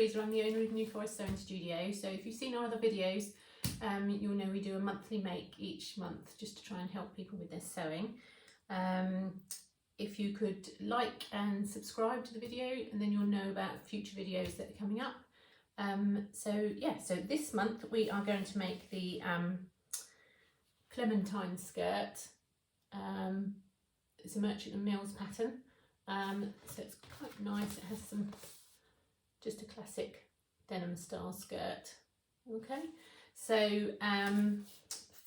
Louisa, I'm the owner of New Forest Sewing Studio. So if you've seen our other videos, you'll know we do a monthly make each month just to try and help people with their sewing. If you could like and subscribe to the video, and then you'll know about future videos that are coming up. So this month we are going to make the Clementine skirt. It's a Merchant and Mills pattern. So it's quite nice. It has just a classic denim style skirt. Okay, so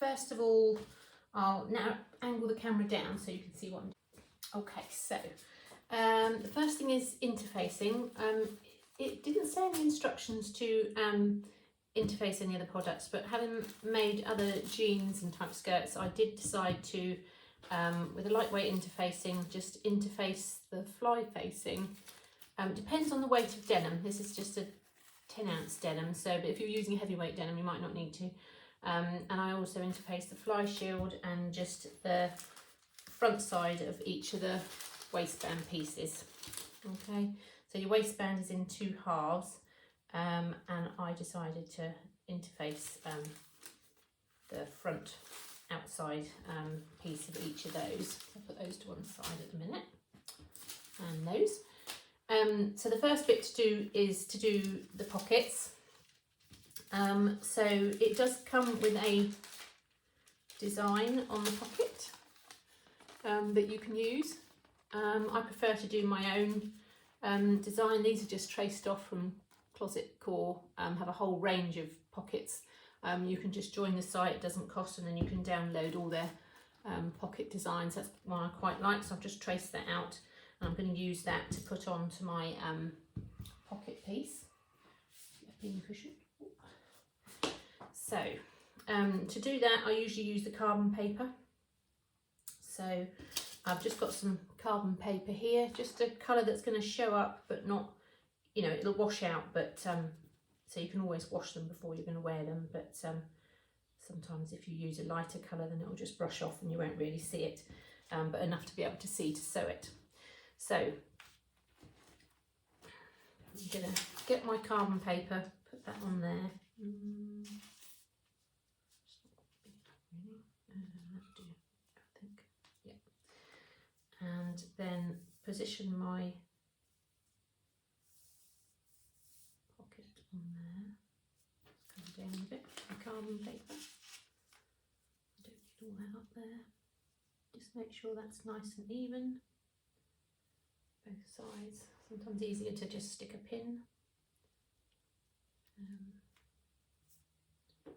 first of all, I'll now angle the camera down so you can see what I'm doing. Okay, so the first thing is interfacing. It didn't say any instructions to interface any of the products, but having made other jeans and type skirts, I did decide to, with a lightweight interfacing, just interface the fly facing. Depends on the weight of denim. This is just a 10-ounce denim, so but if you're using heavyweight denim, you might not need to. And I also interface the fly shield and just the front side of each of the waistband pieces. Okay, so your waistband is in 2 halves, and I decided to interface the front outside piece of each of those. I'll put those to one side at the minute, and those. So the first bit to do is to do the pockets. So it does come with a design on the pocket that you can use. I prefer to do my own design. These are just traced off from Closet Core, have a whole range of pockets. You can just join the site, it doesn't cost, and then you can download all their pocket designs. That's one I quite like, so I've just traced that out. I'm going to use that to put onto my pocket piece, a pin cushion. So to do that, I usually use the carbon paper. So I've just got some carbon paper here, just a colour that's going to show up, but not, you know, it'll wash out, but so you can always wash them before you're going to wear them, but sometimes if you use a lighter colour, then it'll just brush off and you won't really see it, but enough to be able to see to sew it. So I'm going to get my carbon paper, put that on there. And then position my pocket on there. Come down a bit with the carbon paper. Don't need all that up there. Just make sure that's nice and even. Both sides. Sometimes easier to just stick a pin. I've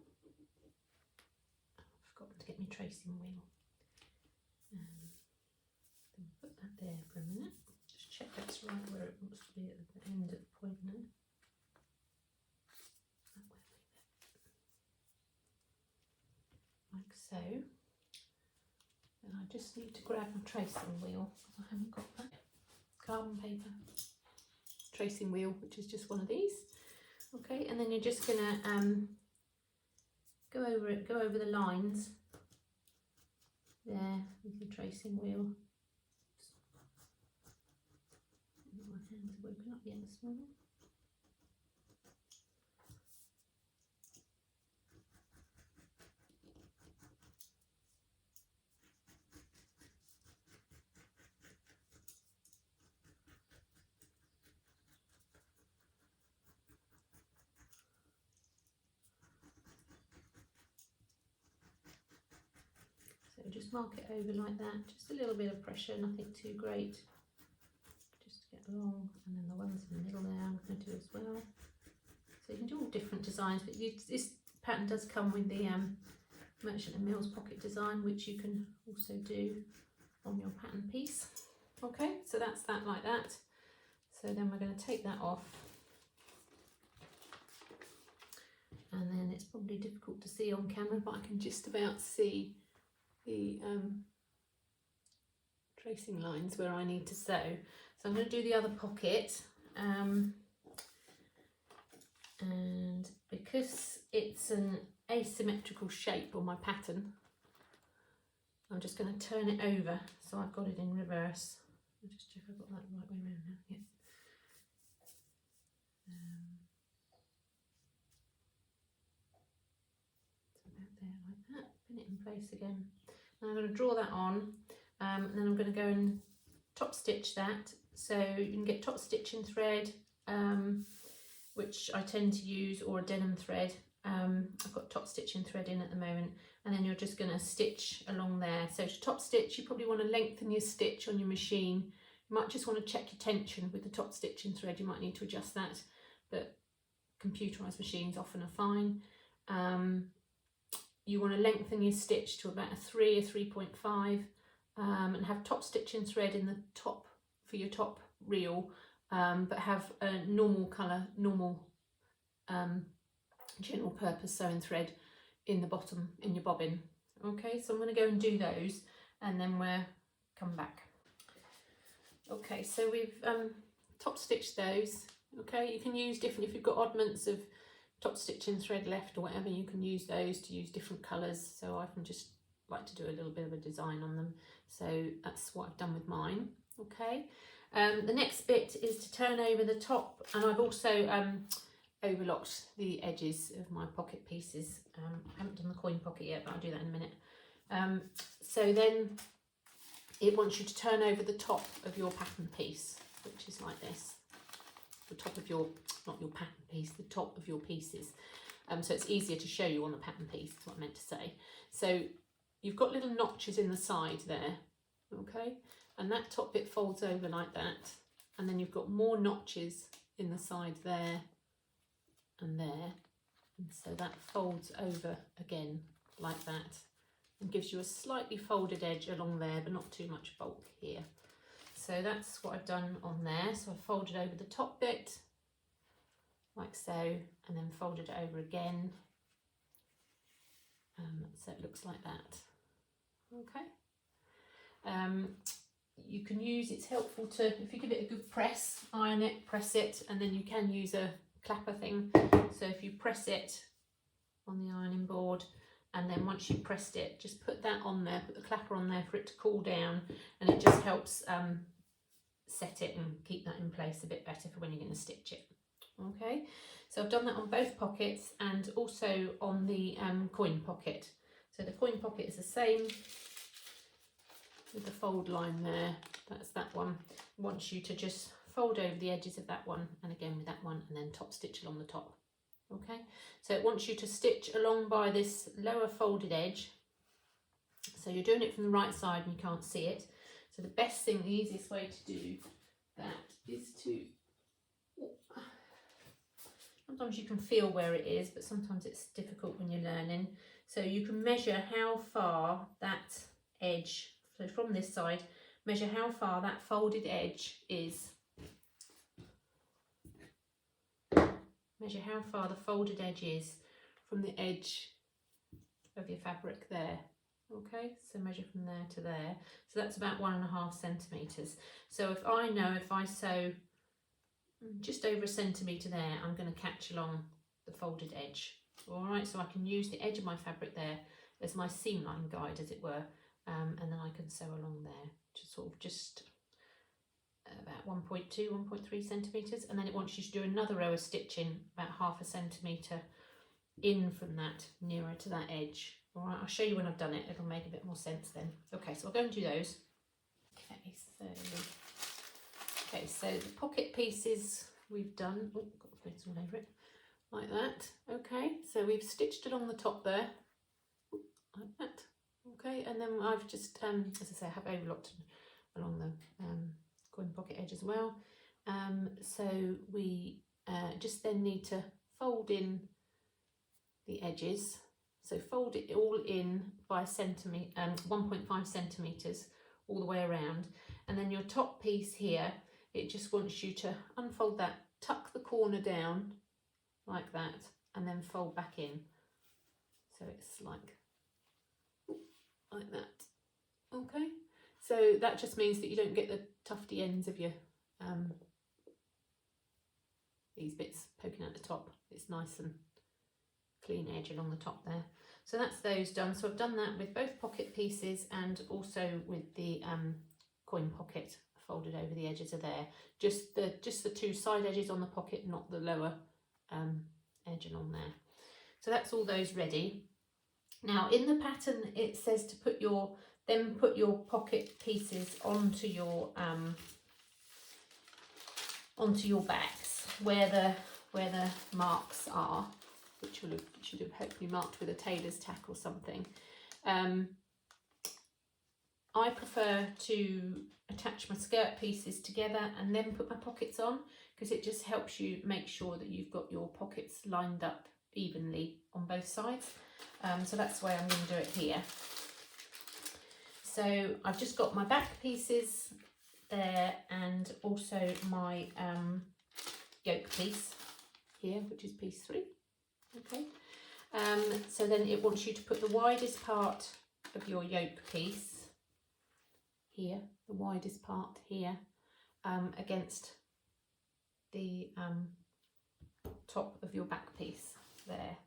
forgotten to get my tracing wheel. Put that there for a minute. Just check that's right where it wants to be at the end of the point now. Like so. And I just need to grab my tracing wheel because I haven't got that. Carbon paper, tracing wheel, which is just one of these. Okay, and then you're just gonna go over the lines there with your tracing wheel. My hands are woken up yet this morning. So just mark it over like that, just a little bit of pressure, nothing too great. Just to get along, and then the ones in the middle there I'm going to do as well. So you can do all different designs, but this pattern does come with the Merchant and Mills pocket design, which you can also do on your pattern piece. Okay, so that's that like that. So then we're going to take that off. And then it's probably difficult to see on camera, but I can just about see the tracing lines where I need to sew. So I'm going to do the other pocket, and because it's an asymmetrical shape on my pattern, I'm just going to turn it over so I've got it in reverse. I'll just check I've got that right way around now. Yeah. place again. And I'm going to draw that on, and then I'm going to go and top stitch that. So you can get top stitching thread, which I tend to use, or a denim thread. I've got top stitching thread in at the moment, and then you're just going to stitch along there. So to top stitch, you probably want to lengthen your stitch on your machine. You might just want to check your tension with the top stitching thread. You might need to adjust that, but computerized machines often are fine. You want to lengthen your stitch to about a 3 or 3.5, and have top stitching thread in the top for your top reel, but have a normal colour, normal general purpose sewing thread in the bottom in your bobbin. Okay, so I'm going to go and do those, and then we'll come back. Okay, so we've top stitched those. Okay, you can use different, if you've got oddments of top stitching thread left or whatever, you can use those to use different colours. So I can just like to do a little bit of a design on them. So that's what I've done with mine. Okay, the next bit is to turn over the top, and I've also overlocked the edges of my pocket pieces. I haven't done the coin pocket yet, but I'll do that in a minute. So then it wants you to turn over the top of your pattern piece, which is like this. The top of your, not your pattern piece, the top of your pieces. So it's easier to show you on the pattern piece, is what I meant to say. So you've got little notches in the side there, okay? And that top bit folds over like that. And then you've got more notches in the side there and there. And so that folds over again like that and gives you a slightly folded edge along there, but not too much bulk here. So that's what I've done on there. So I've folded over the top bit, like so, and then folded it over again. So it looks like that. Okay. You can use, it's helpful to, if you give it a good press, iron it, press it, and then you can use a clapper thing. So if you press it on the ironing board, and then once you've pressed it, just put that on there, put the clapper on there for it to cool down, and it just helps set it and keep that in place a bit better for when you're going to stitch it. Okay, so I've done that on both pockets and also on the coin pocket. So the coin pocket is the same with the fold line there. That's that one. I want you to just fold over the edges of that one, and again with that one, and then top stitch along the top. Okay, so it wants you to stitch along by this lower folded edge. So you're doing it from the right side and you can't see it. So the best thing, the easiest way to do that is to, sometimes you can feel where it is, but sometimes it's difficult when you're learning. So you can measure how far that edge, so from this side, measure how far that folded edge is. Measure how far the folded edge is from the edge of your fabric there. Okay, so measure from there to there. So that's about 1.5 centimetres. So if I know if I sew just over 1 centimetre there, I'm going to catch along the folded edge. All right, so I can use the edge of my fabric there as my seam line guide, as it were, and then I can sew along there, just sort of just about 1.2, 1.3 centimetres, and then it wants you to do another row of stitching about 0.5 centimetre in from that, nearer to that edge. All right, I'll show you when I've done it, it'll make a bit more sense then. Okay, so I'll go and do those. Okay, so the pocket pieces we've done, oh, got threads all over it, like that. Okay, so we've stitched along the top there, like that. Okay, and then I've just, as I say, I have overlocked along the coin pocket edge as well. So we just then need to fold in the edges. So fold it all in by 1.5 centimetres all the way around. And then your top piece here, it just wants you to unfold that, tuck the corner down like that, and then fold back in. So it's like that. Okay, so that just means that you don't get the tufty ends of your these bits poking out the top. It's nice and clean edge along the top there. So that's those done. So I've done that with both pocket pieces and also with the coin pocket folded over the edges of there. Just the two side edges on the pocket, not the lower edge along there. So that's all those ready. Now in the pattern it says to put your pocket pieces onto your backs where the marks are, which should have hopefully marked with a tailor's tack or something. I prefer to attach my skirt pieces together and then put my pockets on, because it just helps you make sure that you've got your pockets lined up evenly on both sides. So that's the way I'm going to do it here. So I've just got my back pieces there and also my yoke piece here, which is piece 3. Okay. So then it wants you to put the widest part of your yoke piece here, the widest part here, against the top of your back piece there.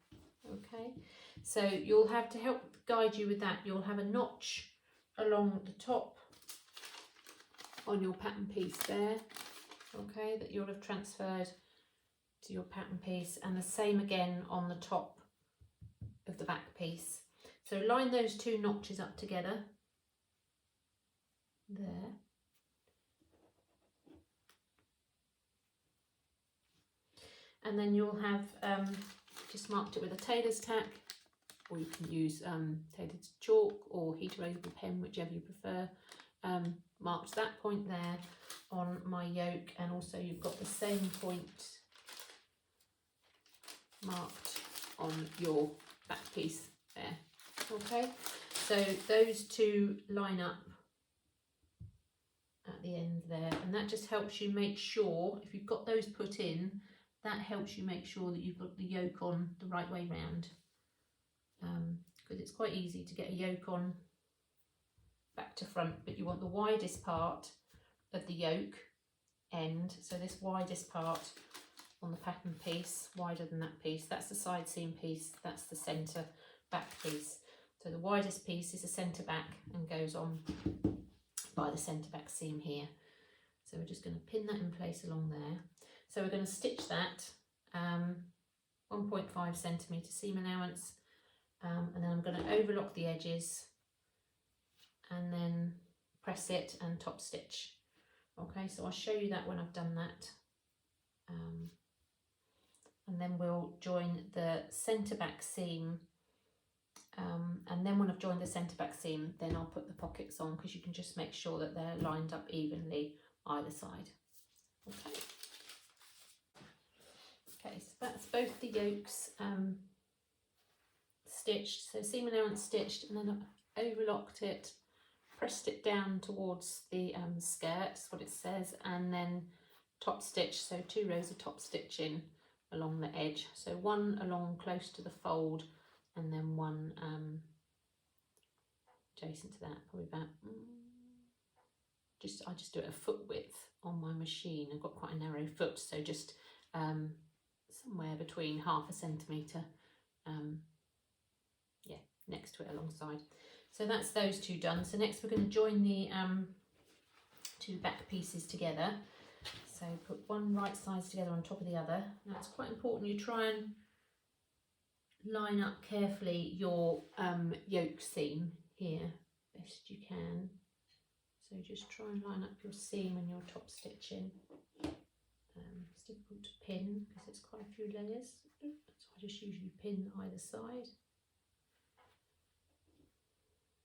Okay, so you'll have, to help guide you with that, you'll have a notch along the top on your pattern piece there, okay, that you'll have transferred to your pattern piece, and the same again on the top of the back piece. So line those 2 notches up together there. And then you'll have just marked it with a tailor's tack, or you can use tailor's chalk or heat erasable pen, whichever you prefer. Marked that point there on my yoke, and also you've got the same point marked on your back piece there. Okay, so those 2 line up at the end there, and that just helps you make sure, if you've got those put in, that helps you make sure that you've got the yoke on the right way round, because it's quite easy to get a yoke on back to front, but you want the widest part of the yoke end, so this widest part on the pattern piece, wider than that piece, that's the side seam piece, that's the centre back piece. So the widest piece is the centre back and goes on by the centre back seam here. So we're just going to pin that in place along there. So we're going to stitch that 1.5 centimetre seam allowance, and then I'm going to overlock the edges and then press it and top stitch. Okay, so I'll show you that when I've done that. And then we'll join the centre back seam, and then when I've joined the centre back seam, then I'll put the pockets on, because you can just make sure that they're lined up evenly either side. Okay. Okay, so that's both the yokes stitched, so seam allowance stitched, and then I've overlocked it, pressed it down towards the skirt, that's what it says, and then top stitch, so 2 rows of top stitching along the edge, so 1 along close to the fold, and then 1 adjacent to that, probably about I just do it a foot width on my machine. I've got quite a narrow foot, so just somewhere between 0.5 centimetre, yeah, next to it alongside. So that's those 2 done. So next we're going to join the 2 back pieces together. So put one right sides together on top of the other. Now it's quite important you try and line up carefully your yoke seam here best you can. So just try and line up your seam and your top stitching. It's difficult to pin because it's quite a few layers, so I just usually pin either side,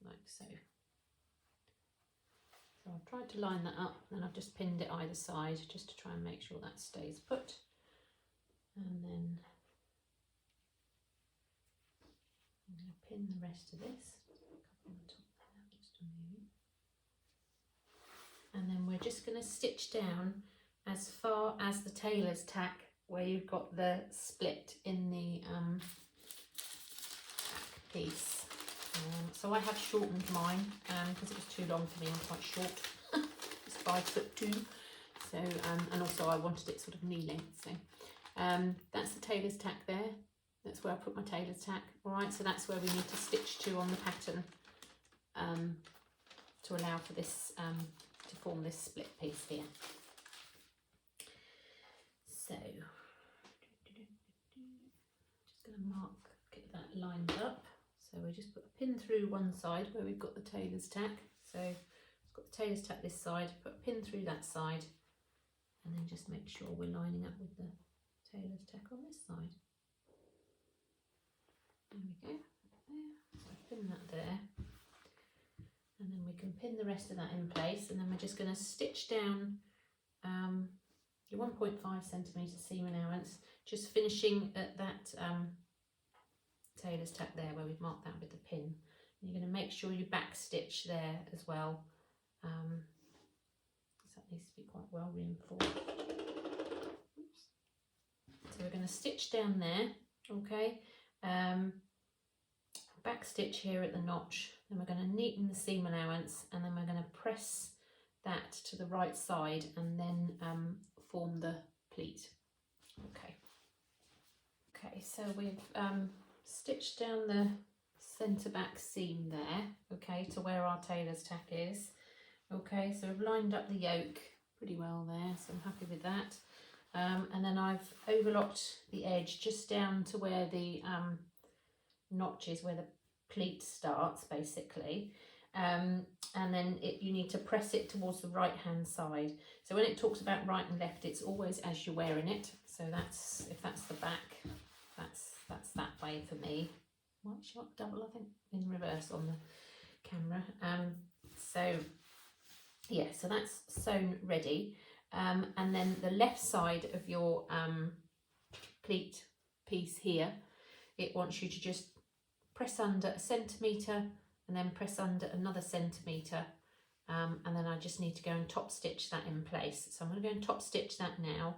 like so. So I've tried to line that up, and I've just pinned it either side just to try and make sure that stays put. And then I'm going to pin the rest of this, a couple on the top there, just to move. And then we're just going to stitch down as far as the tailor's tack, where you've got the split in the back piece. So I have shortened mine because it was too long for me. I'm quite short. It's 5'2", so and also I wanted it sort of knee length. So that's the tailor's tack there. That's where I put my tailor's tack. All right, so that's where we need to stitch to on the pattern to allow for this to form this split piece here. So just going to get that lined up. So we just put a pin through one side where we've got the tailor's tack. So it's got the tailor's tack this side, put a pin through that side, and then just make sure we're lining up with the tailor's tack on this side. There we go, there. So pin that there, and then we can pin the rest of that in place, and then we're just going to stitch down your 1.5 centimetre seam allowance, just finishing at that tailor's tack there where we've marked that with the pin. And you're going to make sure you back stitch there as well, because that needs to be quite well reinforced. Oops. So we're going to stitch down there, okay, back stitch here at the notch, then we're going to neaten the seam allowance, and then we're going to press that to the right side and then form the pleat. Okay, so we've stitched down the centre back seam there, okay, to where our tailor's tack is. Okay, so we've lined up the yoke pretty well there, so I'm happy with that. And then I've overlocked the edge just down to where the notch is, where the pleat starts basically. And then you need to press it towards the right hand side. So when it talks about right and left, it's always as you're wearing it. So that's, if that's the back, that's that way for me. Well, she got double, I think, in reverse on the camera. So yeah, so that's sewn ready. And then the left side of your pleat piece here, it wants you to just press under a centimetre and then press under another centimetre, and then I just need to go and top stitch that in place. So I'm going to go and top stitch that now,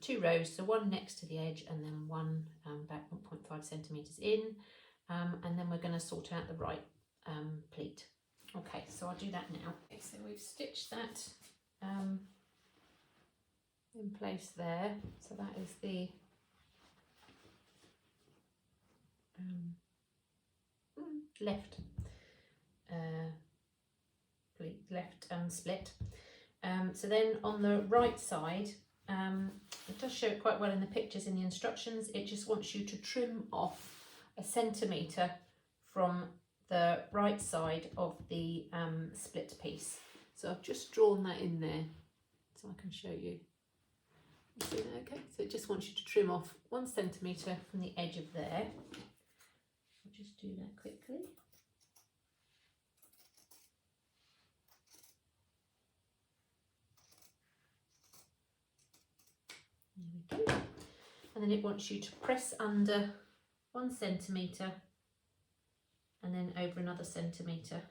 2 rows, so one next to the edge and then one back 1.5 centimetres in, and then we're going to sort out the right pleat. Okay, so I'll do that now. Okay, so we've stitched that in place there, so that is the left pleat, left split. So then on the right side, it does show it quite well in the pictures in the instructions, it just wants you to trim off a centimetre from the right side of the split piece. So I've just drawn that in there so I can show you. You see that? Okay, so it just wants you to trim off 1 centimetre from the edge of there. I'll just do that quickly. There we go. And then it wants you to press under 1 centimetre and then over another centimetre.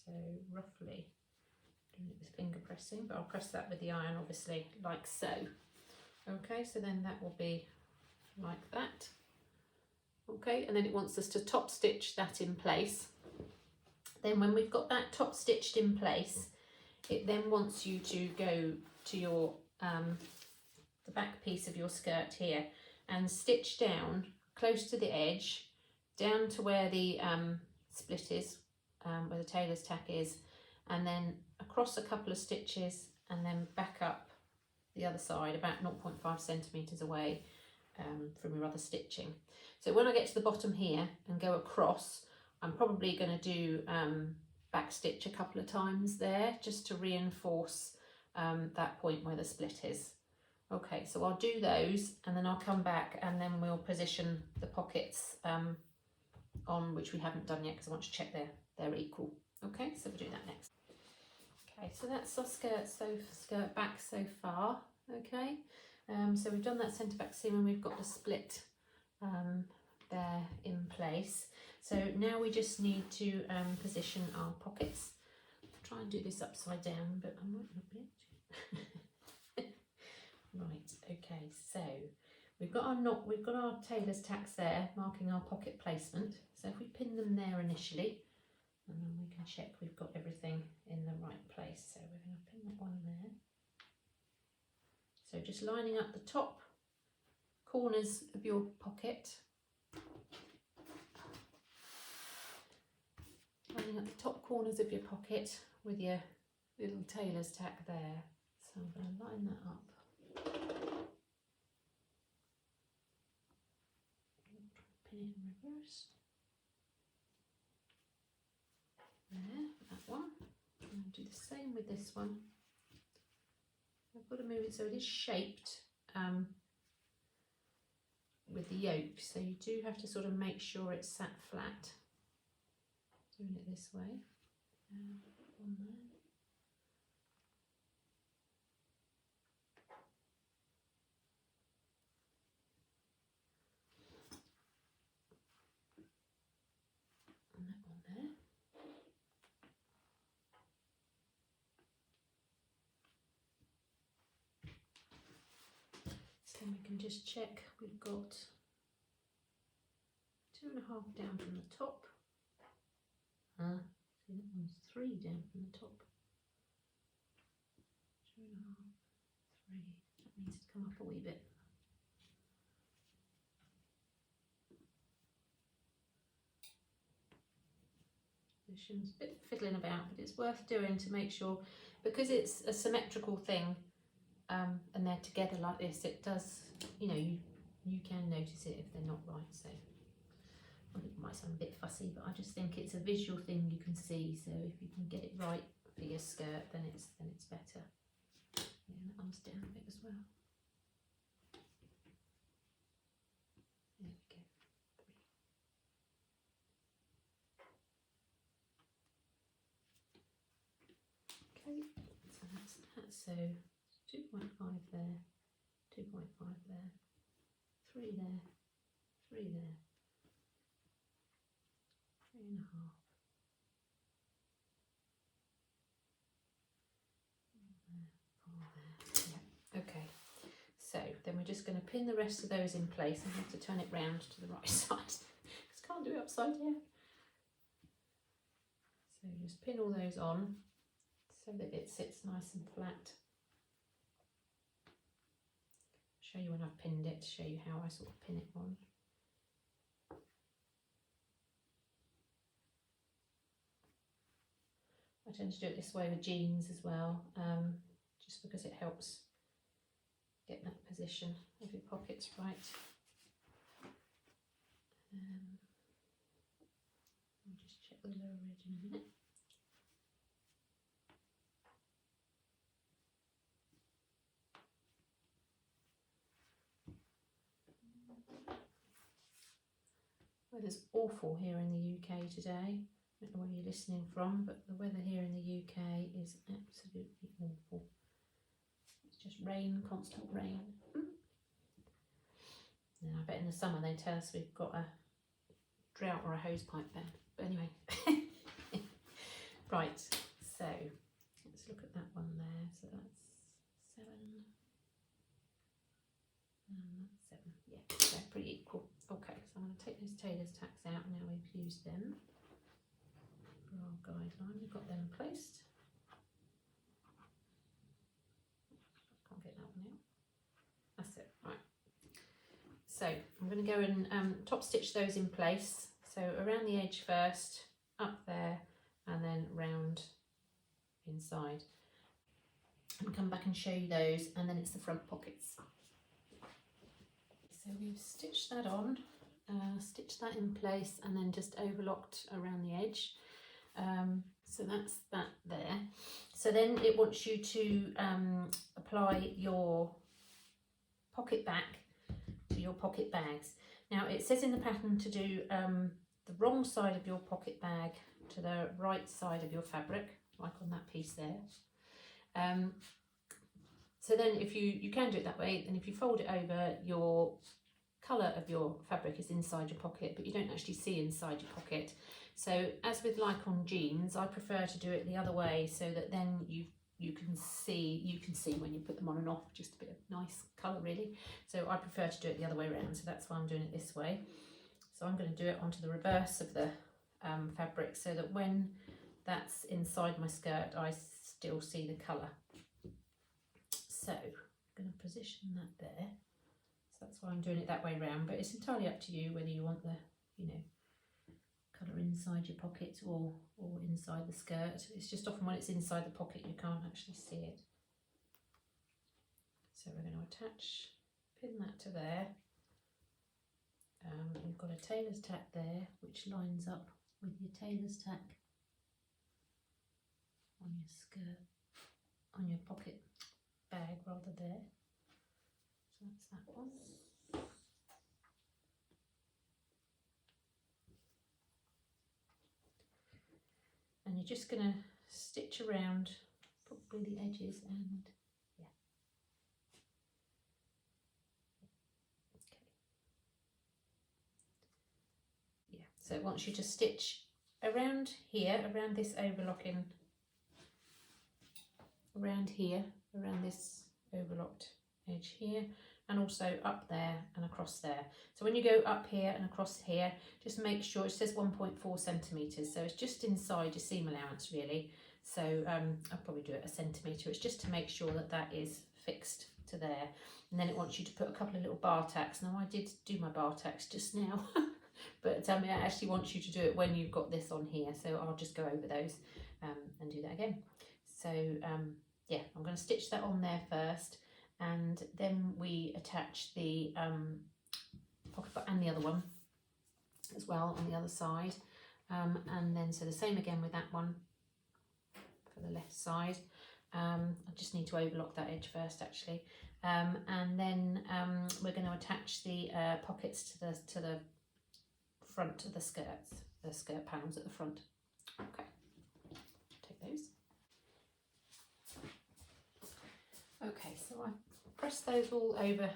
So roughly, doing it with finger pressing, but I'll press that with the iron obviously, like so. Okay, so then that will be like that. Okay, and then it wants us to top stitch that in place. Then when we've got that top stitched in place, it then wants you to go to your the back piece of your skirt here and stitch down close to the edge, down to where the split is, where the tailor's tack is, and then across a couple of stitches and then back up the other side about 0.5 centimetres away from your other stitching. So when I get to the bottom here and go across, I'm probably going to do back stitch a couple of times there just to reinforce that point where the split is. Okay, so I'll do those and then I'll come back and then we'll position the pockets on, which we haven't done yet because I want to check they're equal. Okay, so we'll do that next. Okay, so that's our skirt back so far. Okay, so we've done that centre back seam and we've got the split there in place. So now we just need to position our pockets. I'll try and do this upside down, but I might not be able to. Right, okay, so we've got our tailor's tacks there marking our pocket placement. So if we pin them there initially, and then we can check we've got everything in the right place. So we're going to pin that one there. So just lining up the top corners of your pocket. Lining up the top corners of your pocket with your little tailor's tack there. So I'm going to line that up. Pin it in reverse. same with this one. I've got to move it so it is shaped with the yoke, so you do have to sort of make sure it's sat flat. Doing it this way. On there. And that one there. So we can just check we've got 2.5 down from the top. See, that one's 3 down from the top. 2.5, 3. That needs to come up a wee bit. Position's a bit fiddling about, but it's worth doing to make sure, because it's a symmetrical thing, and they're together like this, it does, you know, you can notice it if they're not right. So I think it might sound a bit fussy, but I just think it's a visual thing you can see. So if you can get it right for your skirt, then it's better. Yeah, that arm's down a bit as well. There we go. 3. Okay, so that's that. So 2.5 there, 2.5 there, 3 there, 3 there. 3.5. Yeah. Okay. So then we're just going to pin the rest of those in place and have to turn it round to the right side because can't do it upside down. So just pin all those on so that it sits nice and flat. Show you when I've pinned it to show you how I sort of pin it on. I tend to do it this way with jeans as well, just because it helps get that position of your pockets right. I'll just check the lower edge in a minute. Weather's awful here in the UK today. I don't know where you're listening from, but the weather here in the UK is absolutely awful. It's just rain, constant rain. Now, I bet in the summer they tell us we've got a drought or a hosepipe ban. But anyway, right, so let's look at that one there. So that's 7 and that's 7. Yeah, they're pretty equal. Okay, so I'm going to take those tailor's tacks out now we've used them. Our guideline, we've got them placed. Can't get that one out. That's it, right. So I'm going to go and top stitch those in place. So around the edge first, up there, and then round inside. And come back and show you those, and then it's the front pockets. So we've stitched that on, stitched that in place, and then just overlocked around the edge. So that's that there. So then it wants you to apply your pocket back to your pocket bags. Now it says in the pattern to do the wrong side of your pocket bag to the right side of your fabric, like on that piece there. So then if you can do it that way, and if you fold it over, your colour of your fabric is inside your pocket, but you don't actually see inside your pocket. So as with like on jeans, I prefer to do it the other way so that then you can see when you put them on and off, just a bit of nice colour really. So I prefer to do it the other way around, so that's why I'm doing it this way. So I'm going to do it onto the reverse of the fabric so that when that's inside my skirt I still see the colour. So I'm going to position that there. So that's why I'm doing it that way round, but it's entirely up to you whether you want the, you know, colour inside your pocket or inside the skirt. It's just often when it's inside the pocket you can't actually see it. So we're going to attach, pin that to there. You've got a tailor's tack there which lines up with your tailor's tack on your skirt, on your pocket bag rather there. So that's that one. And you're just going to stitch around probably the edges and yeah. Okay. Yeah, so it wants you to stitch around here, around this overlocking, around here, around this overlocked edge here, and also up there and across there. So when you go up here and across here, just make sure, it says 1.4 centimetres, so it's just inside your seam allowance really. So I'll probably do it a centimetre. It's just to make sure that that is fixed to there. And then it wants you to put a couple of little bar tacks. Now I did do my bar tacks just now, but it actually wants you to do it when you've got this on here. So I'll just go over those and do that again. So yeah, I'm going to stitch that on there first, and then we attach the pocket and the other one as well on the other side, and then so the same again with that one for the left side. I just need to overlock that edge first actually, and then we're going to attach the pockets to the front of the skirts, the skirt panels at the front. Okay, take those. Okay, so I pressed those all over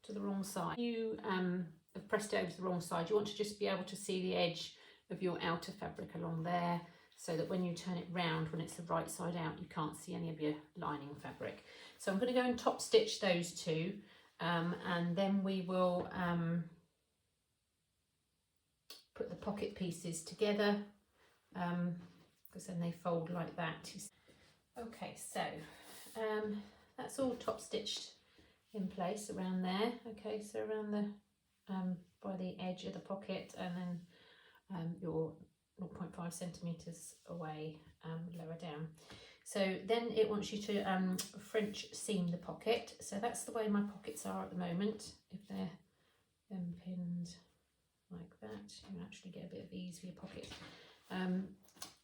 to the wrong side. You have pressed it over to the wrong side. You want to just be able to see the edge of your outer fabric along there, so that when you turn it round, when it's the right side out, you can't see any of your lining fabric. So I'm going to go and top stitch those two, and then we will put the pocket pieces together, because then they fold like that. Okay, so that's all top stitched in place around there. Okay, so around the by the edge of the pocket, and then your 0.5 centimetres away lower down. So then it wants you to French seam the pocket. So that's the way my pockets are at the moment. If they're pinned like that, you actually get a bit of ease for your pocket.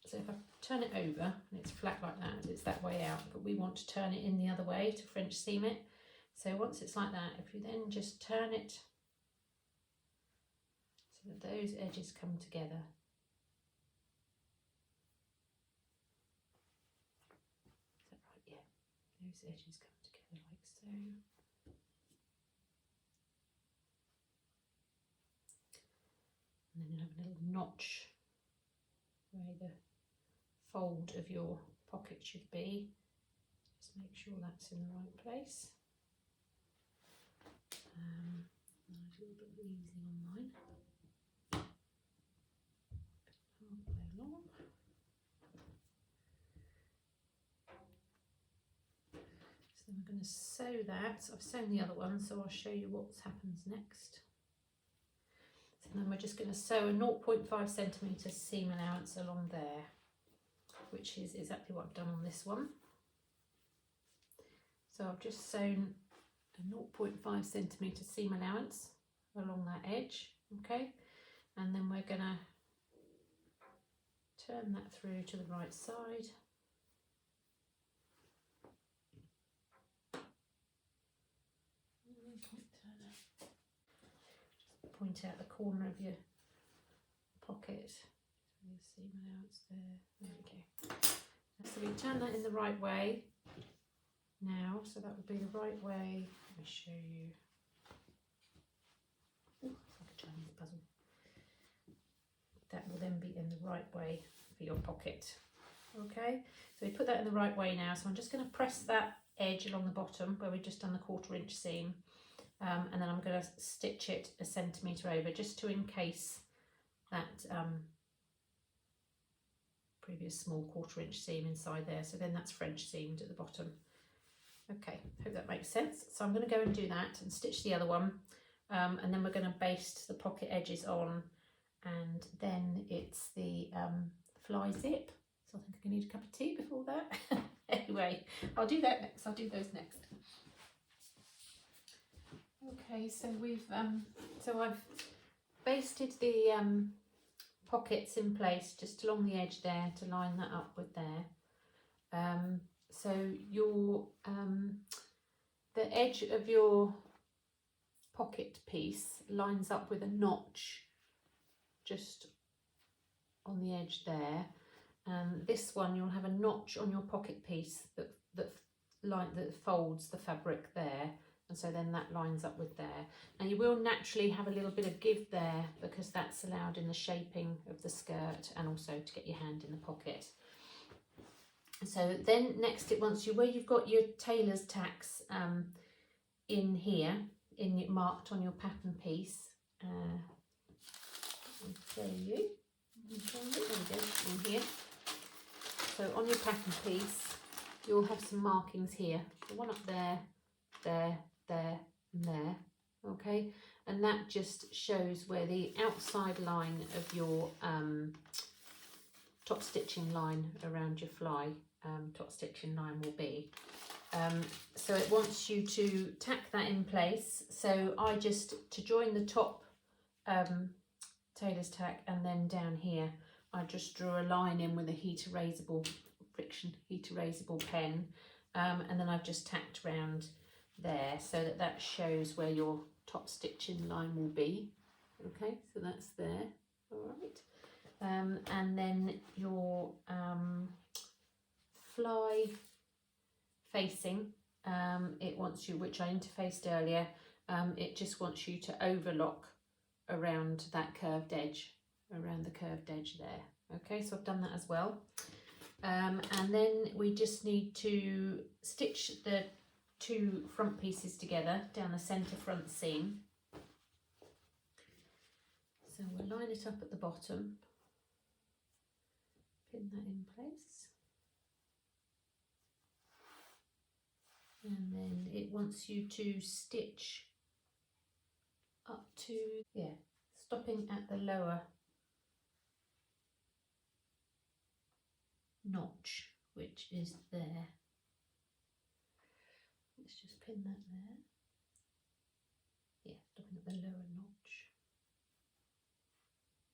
So if I turn it over and it's flat like that, it's that way out, but we want to turn it in the other way to French seam it. So once it's like that, if you then just turn it so that those edges come together. Is that right? Yeah, those edges come together like so. And then you'll have a little notch where the fold of your pocket should be. Just make sure that's in the right place. It's a little bit easy on mine. Halfway along. So then we're going to sew that. I've sewn the other one, so I'll show you what happens next. So then we're just going to sew a 0.5 centimetre seam allowance along there, which is exactly what I've done on this one. So I've just sewn a 0.5 centimetre seam allowance along that edge, okay, and then we're going to turn that through to the right side. Just point out the corner of your pocket. Your seam allowance there. There we go. So we turn that in the right way now. So that would be the right way. Let me show you. Ooh, it's like a Chinese puzzle. That will then be in the right way for your pocket. Okay, so we put that in the right way now. So I'm just going to press that edge along the bottom where we've just done the 1/4 inch seam, and then I'm going to stitch it a centimetre over just to encase that previous small 1/4 inch seam inside there. So then that's French seamed at the bottom. Okay, hope that makes sense. So I'm going to go and do that and stitch the other one, and then we're going to baste the pocket edges on, and then it's the fly zip. So I think I'm going to need a cup of tea before that. Anyway, I'll do that next. I'll do those next. Okay, so we've I've basted the pockets in place just along the edge there to line that up with there. so your the edge of your pocket piece lines up with a notch just on the edge there, and this one you'll have a notch on your pocket piece that folds the fabric there, and so then that lines up with there. And you will naturally have a little bit of give there because that's allowed in the shaping of the skirt and also to get your hand in the pocket. So then next where you've got your tailor's tacks in here, marked on your pattern piece, I'll show you. There we go, in here. So on your pattern piece, you'll have some markings here. The one up there, there, there, and there. Okay, and that just shows where the outside line of your top stitching line around your fly top stitching line will be. So it wants you to tack that in place. So I just, to join the top tailor's tack and then down here, I just drew a line in with a heat erasable pen, and then I've just tacked round there so that shows where your top stitching line will be. Okay, so that's there. All right, and then your fly facing, it wants you, which I interfaced earlier, it just wants you to overlock around that curved edge, around the curved edge there. Okay, so I've done that as well. And then we just need to stitch the two front pieces together down the centre front seam. So we'll line it up at the bottom, pin that in place, and then it wants you to stitch up to, stopping at the lower notch, which is there. Let's just pin that there. Yeah, stopping at the lower notch.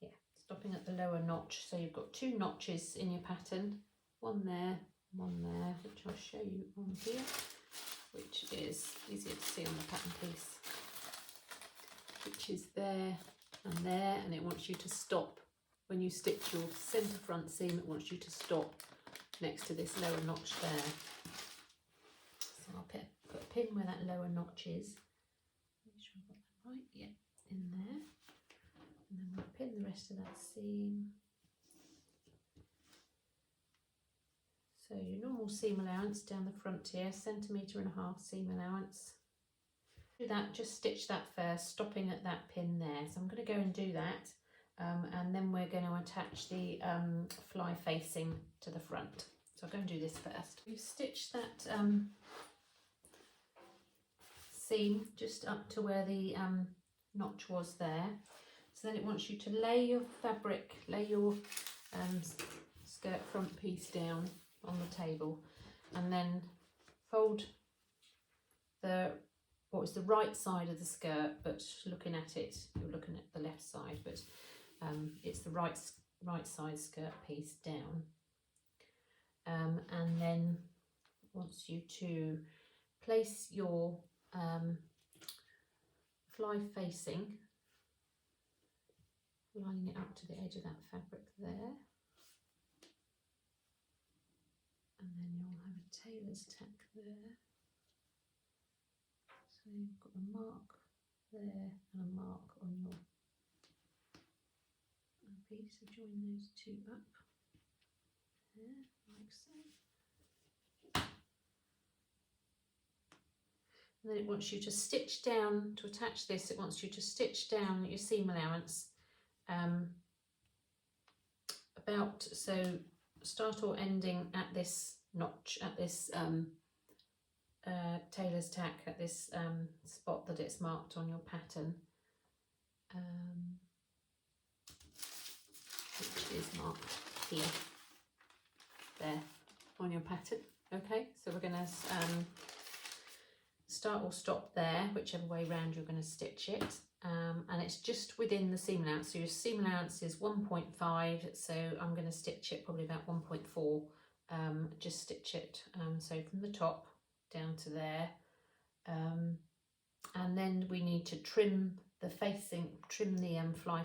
Yeah, stopping at the lower notch. So you've got two notches in your pattern, one there, which I'll show you on here, which is easier to see on the pattern piece, which is there, and it wants you to stop when you stitch your centre front seam. It wants you to stop next to this lower notch there. So I'll put a pin where that lower notch is. Make sure I've got that right. Yeah, in there. And then we'll pin the rest of that seam. So your normal seam allowance down the front here, 1.5 centimetres seam allowance. Do that, just stitch that first, stopping at that pin there. So I'm going to go and do that. And then we're going to attach the fly facing to the front. So I'll go and do this first. You stitch that seam just up to where the notch was there. So then it wants you to lay your fabric, lay your skirt front piece down on the table, and then fold what was the right side of the skirt, but looking at it, you're looking at the left side, but it's the right side skirt piece down, and then wants you to place your fly facing, lining it up to the edge of that fabric there, and then you'll have a tailor's tack there. So you've got a mark there and a mark on your piece, so join those two up there, like so. And then it wants you to stitch down, to attach this, it wants you to stitch down your seam allowance about, so start or ending at this notch, at this tailor's tack, at this spot that it's marked on your pattern, which is marked here, there on your pattern. Okay, so we're going to start or stop there, whichever way round you're going to stitch it, and it's just within the seam allowance. So your seam allowance is 1.5, so I'm going to stitch it probably about 1.4 just stitch it, so from the top down to there, and then we need to trim the fly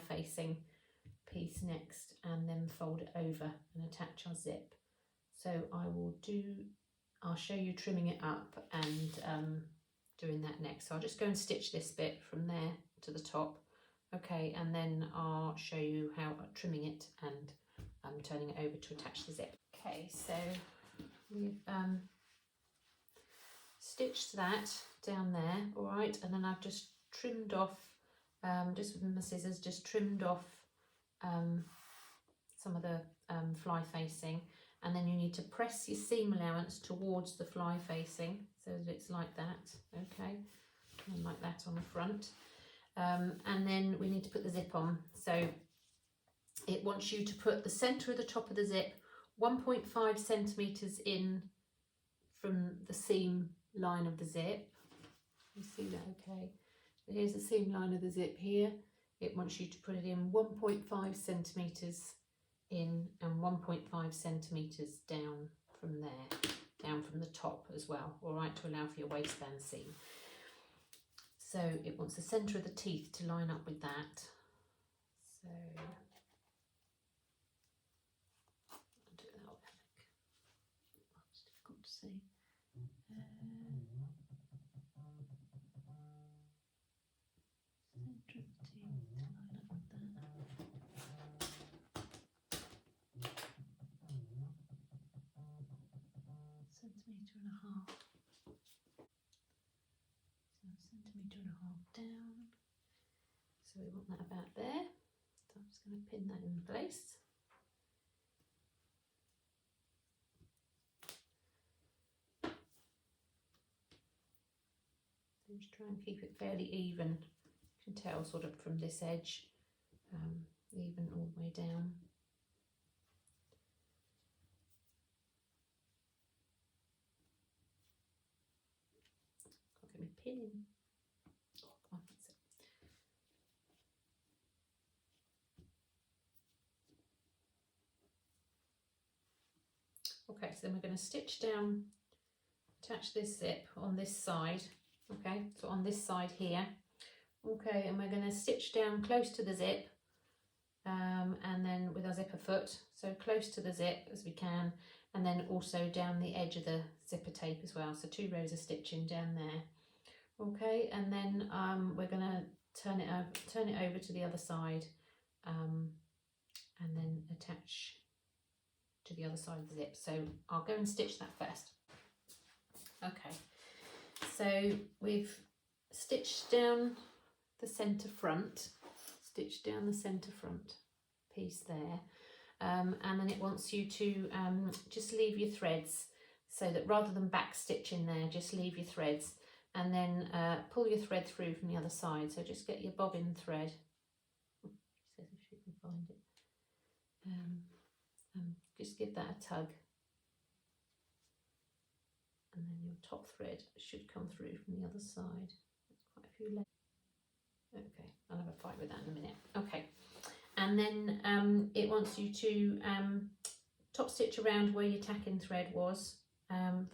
facing piece next, and then fold it over and attach our zip. So I'll show you trimming it up and doing that next. So I'll just go and stitch this bit from there to the top, okay, and then I'll show you how trimming it and turning it over to attach the zip. Okay, so we've stitched that down there, all right, and then I've just trimmed off, just with my scissors, just trimmed off some of the fly facing, and then you need to press your seam allowance towards the fly facing so that it's like that, okay, and like that on the front, and then we need to put the zip on. So it wants you to put the centre of the top of the zip 1.5 centimetres in from the seam line of the zip. You see that, okay? So here's the seam line of the zip here. It wants you to put it in 1.5 centimetres in and 1.5 centimetres down from there, down from the top as well, all right, to allow for your waistband seam. So it wants the centre of the teeth to line up with that. So I'll do that with it's difficult to see. Down, so we want that about there, so I'm just going to pin that in place. Just try and keep it fairly even. You can tell sort of from this edge, even all the way down. Can't get my pin in. Okay, so then we're going to stitch down, attach this zip on this side, okay, so on this side here, okay, and we're going to stitch down close to the zip, and then with our zipper foot, so close to the zip as we can, and then also down the edge of the zipper tape as well, so 2 rows of stitching down there, okay, and then we're going to turn it over to the other side, and then attach to the other side of the zip. So I'll go and stitch that first. Okay, so we've stitched down the centre front, piece there, and then it wants you to just leave your threads, so that rather than back stitching there, just leave your threads, and then pull your thread through from the other side. So just get your bobbin thread, see if you can find it, just give that a tug, and then your top thread should come through from the other side. There's quite a few left. Okay, I'll have a fight with that in a minute. Okay, and then it wants you to top stitch around where your tacking thread was,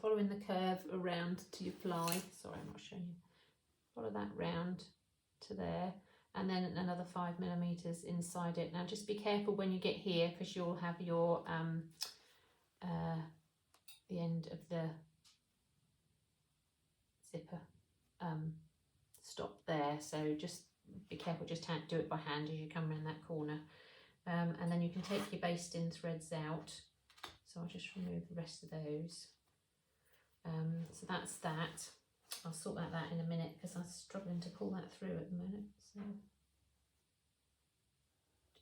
following the curve around to your fly. Sorry, I'm not showing you. Follow that round to there, and then another 5mm inside it. Now just be careful when you get here, because you'll have your the end of the zipper stop there, so just be careful, just do it by hand as you come around that corner, and then you can take your basting threads out. So I'll just remove the rest of those. So that's that. I'll sort out that in a minute, because I'm struggling to pull that through at the minute, so it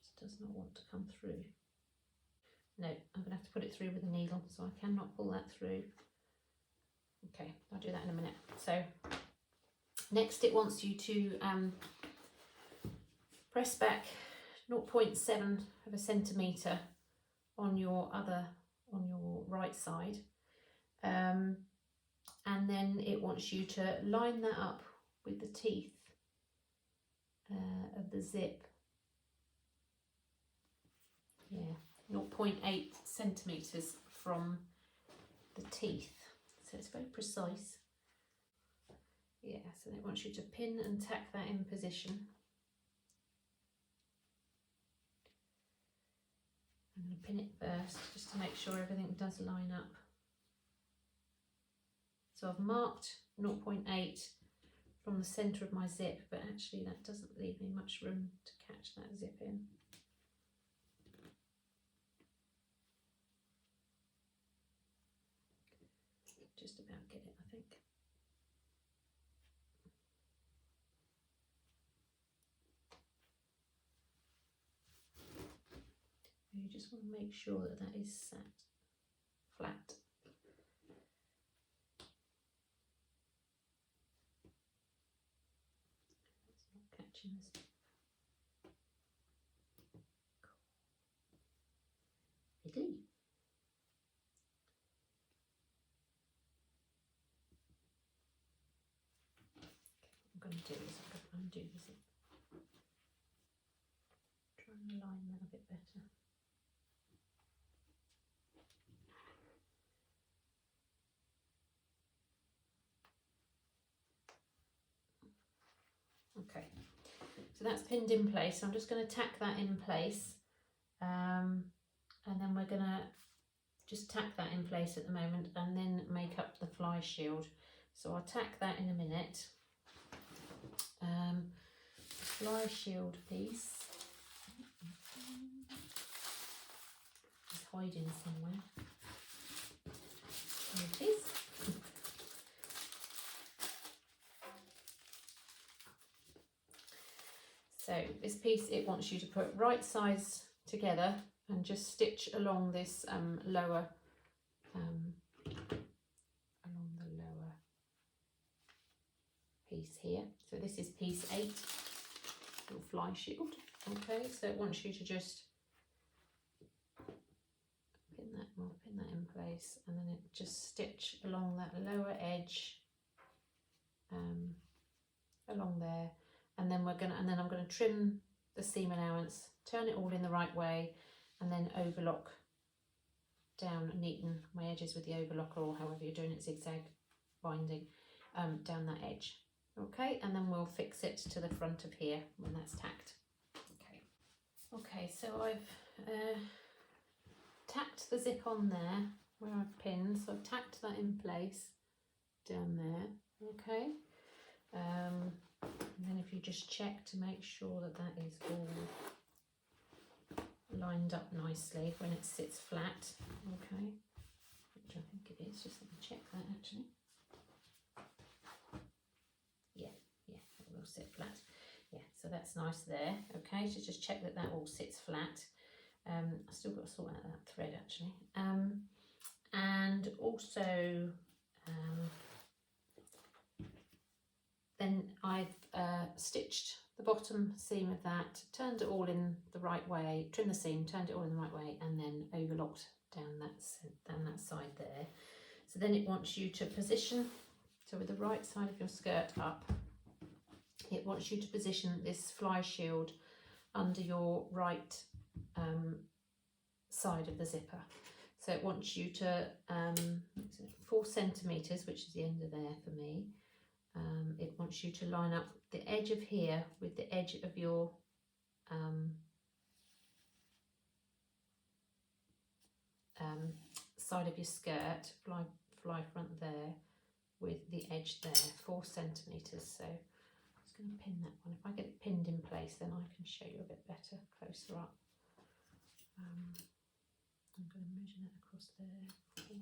just does not want to come through. No, I'm going to have to put it through with a needle, so I cannot pull that through. Okay, I'll do that in a minute. So next it wants you to press back 0.7 of a centimetre on your right side, and then it wants you to line that up with the teeth of the zip. Yeah, 0.8 centimetres from teeth, so it's very precise. Yeah, so it wants you to pin and tack that in position. I'm going to pin it first just to make sure everything does line up. So I've marked 0.8 from the centre of my zip, but actually that doesn't leave me much room to catch that zip in. Just about get it, I think. You just want to make sure that that is sat flat. It's not catching this. Fiddly. What I'm going to do is I'm going to undo this. Try and align that a bit better. Okay, so that's pinned in place. So I'm just going to tack that in place, and then we're going to just tack that in place at the moment and then make up the fly shield. So I'll tack that in a minute. Fly shield piece is hiding somewhere. There it is. So this piece, it wants you to put right sides together and just stitch along this lower piece here. So this is piece 8, your fly shield. Okay, so it wants you to just pin that in place, and then it just stitch along that lower edge, along there, and then I'm going to trim the seam allowance, turn it all in the right way, and then overlock down, neaten my edges with the overlocker, or however you're doing it, zigzag binding down that edge. Okay, and then we'll fix it to the front of here when that's tacked. Okay, so I've tacked the zip on there where I've pinned, so I've tacked that in place down there. Okay, and then if you just check to make sure that that is all lined up nicely when it sits flat. Okay, which I think it is. Just let me check that actually. Yeah, it will sit flat. Yeah, so that's nice there. Okay, so just check that that all sits flat. I've still got to sort out that thread actually. And also, then I've stitched the bottom seam of that, turned it all in the right way, trimmed the seam, turned it all in the right way, and then overlocked down that side there. So then it wants you to position, so with the right side of your skirt up, it wants you to position this fly shield under your right side of the zipper. So it wants you to 4 centimetres, which is the end of there for me. It wants you to line up the edge of here with the edge of your side of your skirt, fly front there, with the edge there, 4 centimetres. So I'm just going to pin that one. If I get it pinned in place, then I can show you a bit better closer up. I'm going to measure that across there, 4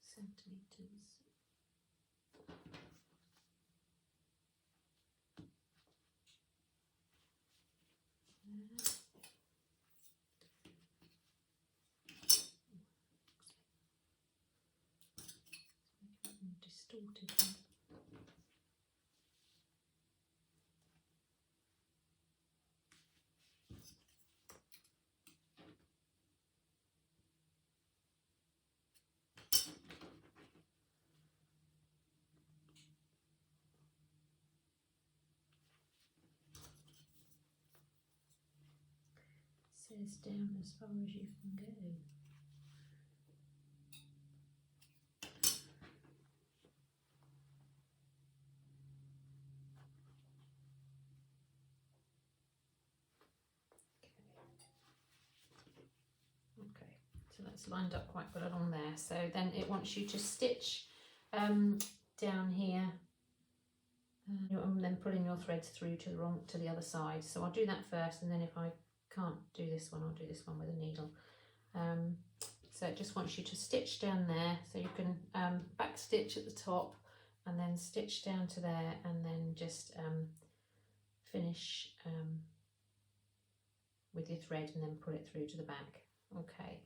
centimetres. Distorted. Says down as far as you can go. So that's lined up quite good along there. So then it wants you to stitch down here and then pulling your threads through to the other side. So I'll do that first, and then if I can't do this one, I'll do this one with a needle. So it just wants you to stitch down there, so you can back stitch at the top and then stitch down to there, and then just finish with your thread and then pull it through to the back. Okay,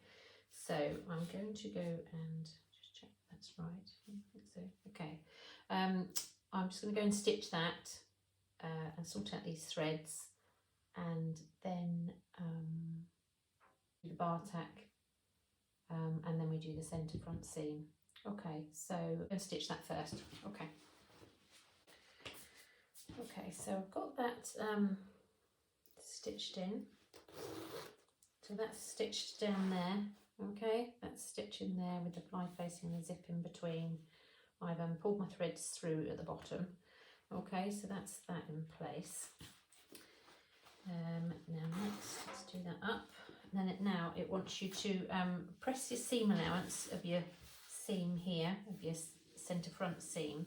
so I'm going to go and just check that's right. I think so. Okay, I'm just going to go and stitch that and sort out these threads, and then do the bar tack, and then we do the centre front seam. Okay, so I'm going to stitch that first. Okay. Okay, so I've got that stitched in. So that's stitched down there. Okay, that's stitch in there with the fly facing and the zip in between. I've pulled my threads through at the bottom. Okay, so that's that in place. Now next, let's do that up. And then now it wants you to press your seam allowance of your seam here, of your centre front seam,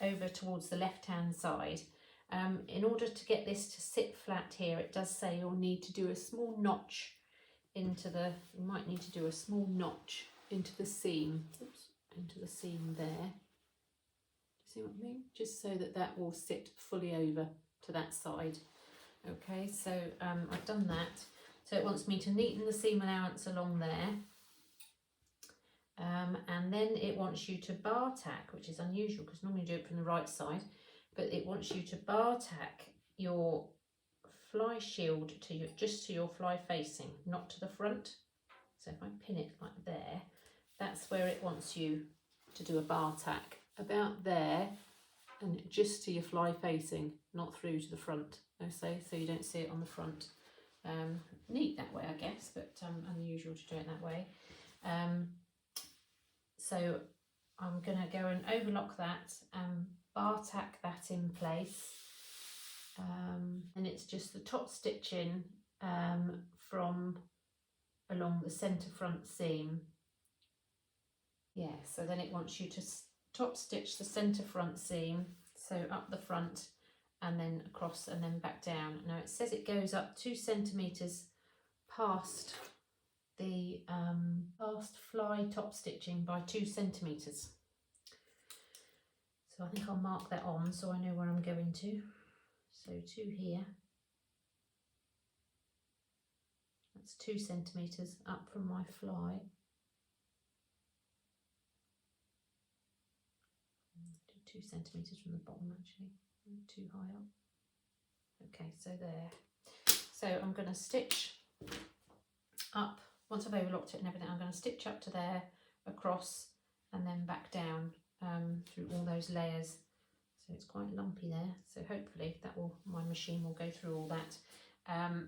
over towards the left hand side. In order to get this to sit flat here, it does say you'll need to do a small notch into the, you might need to do a small notch into the seam, oops, into the seam there. Do you see what I mean? Just so that that will sit fully over to that side. Okay, so I've done that. So it wants me to neaten the seam allowance along there. And then it wants you to bar tack, which is unusual because normally you do it from the right side, but it wants you to bar tack your fly shield to your, just to your fly facing, not to the front. So if I pin it like there, that's where it wants you to do a bar tack, about there, and just to your fly facing, not through to the front. So you don't see it on the front. Neat that way, I guess, but unusual to do it that way. So I'm going to go and overlock that and bar tack that in place, and it's just the top stitching from along the centre front seam. Yeah, so then it wants you to top stitch the centre front seam, so up the front and then across and then back down. Now it says it goes up 2 centimetres past the past fly top stitching by 2 centimetres. So I think I'll mark that on so I know where I'm going to. So 2 here. That's 2 centimetres up from my fly. Do 2 centimetres from the bottom actually, too high up. Okay, so there. So I'm going to stitch up, once I've overlocked it and everything, I'm going to stitch up to there, across, and then back down through all those layers. So it's quite lumpy there, so hopefully that will, my machine will go through all that.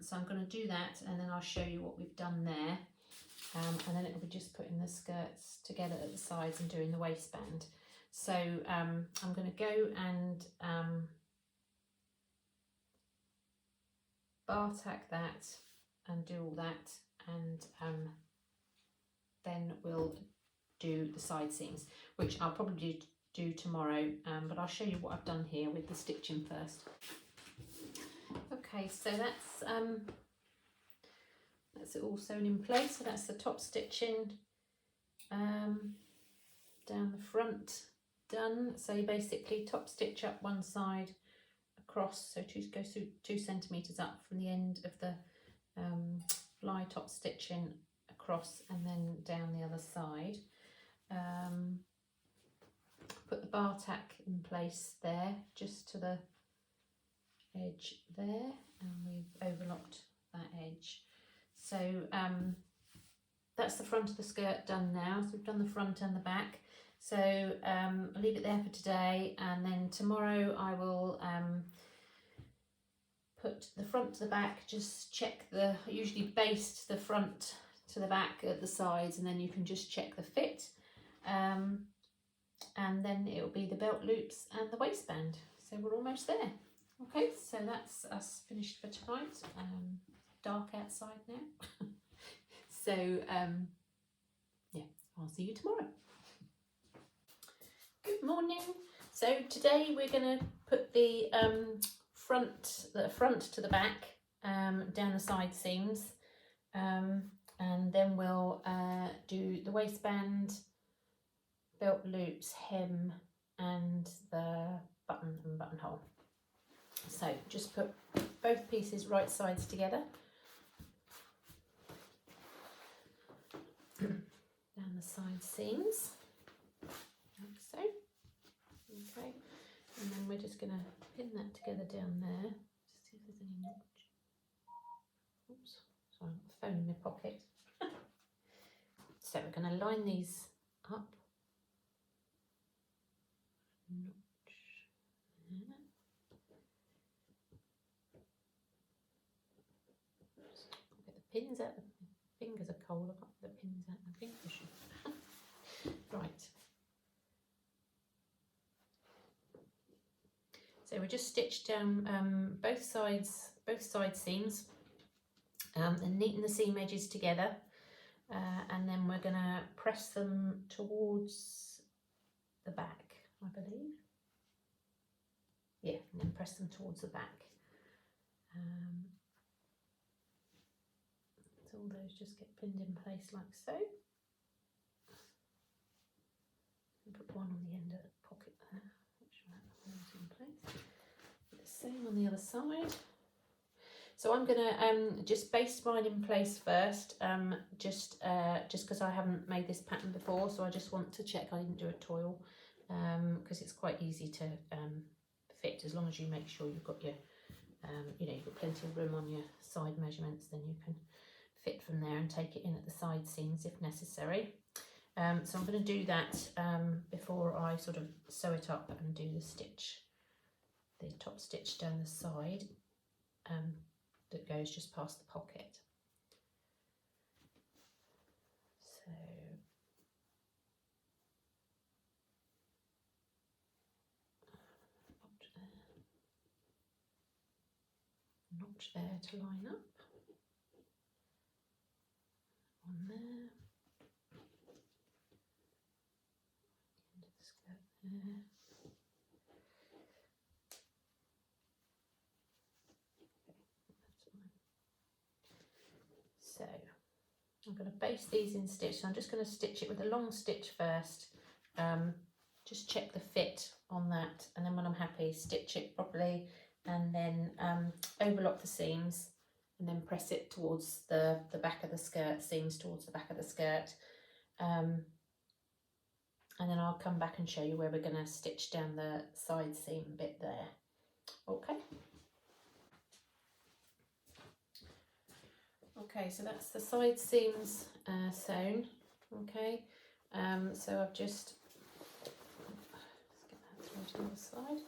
So I'm going to do that, and then I'll show you what we've done there, and then it will be just putting the skirts together at the sides and doing the waistband. So I'm going to go and bar tack that and do all that, and then we'll do the side seams, which I'll probably do tomorrow, but I'll show you what I've done here with the stitching first. Okay, so that's it all sewn in place. So that's the top stitching down the front done. So you basically top stitch up one side across, so goes through 2 centimetres up from the end of the fly top stitching across, and then down the other side. Put the bar tack in place there, just to the edge there, and we've overlocked that edge. So that's the front of the skirt done now. So we've done the front and the back. So I'll leave it there for today, and then tomorrow I will put the front to the back, just check I usually baste the front to the back at the sides, and then you can just check the fit. And then it'll be the belt loops and the waistband. So we're almost there. Okay, so that's us finished for tonight. Dark outside now. So yeah, I'll see you tomorrow. Good morning. So today we're going to put the front to the back down the side seams, and then we'll do the waistband, belt loops, hem, and the button and buttonhole. So just put both pieces right sides together, down the side seams, like so. Okay, and then we're just going to pin that together down there. Just see if there's any notch. Oops, sorry, I've got the phone in my pocket. So we're going to line these up. Notch there. Get the pins out. The fingers are cold. I've got the pins out my fingers. Right. So we just stitched down both side seams, and neaten the seam edges together, and then we're going to press them towards the back, I believe. Yeah, and then press them towards the back. So all those just get pinned in place like so. And put one on the end of the pocket there. Make sure that holds in place. The same on the other side. So I'm going to just baste mine in place first, just because I haven't made this pattern before, so I just want to check I didn't do a toil, because it's quite easy to fit, as long as you make sure you've got your, you've got plenty of room on your side measurements, then you can fit from there and take it in at the side seams if necessary. So I'm going to do that before I sort of sew it up and do the top stitch down the side. That goes just past the pocket. So notch there to line up. One there. End of the skirt there. So I'm going to baste these in stitch. So I'm just going to stitch it with a long stitch first. Just check the fit on that, and then when I'm happy, stitch it properly, and then overlock the seams, and then press it towards the back of the skirt, seams towards the back of the skirt. And then I'll come back and show you where we're going to stitch down the side seam bit there. Okay. Okay, so that's the side seams sewn. Okay, so I've just, let's get that through to the other side.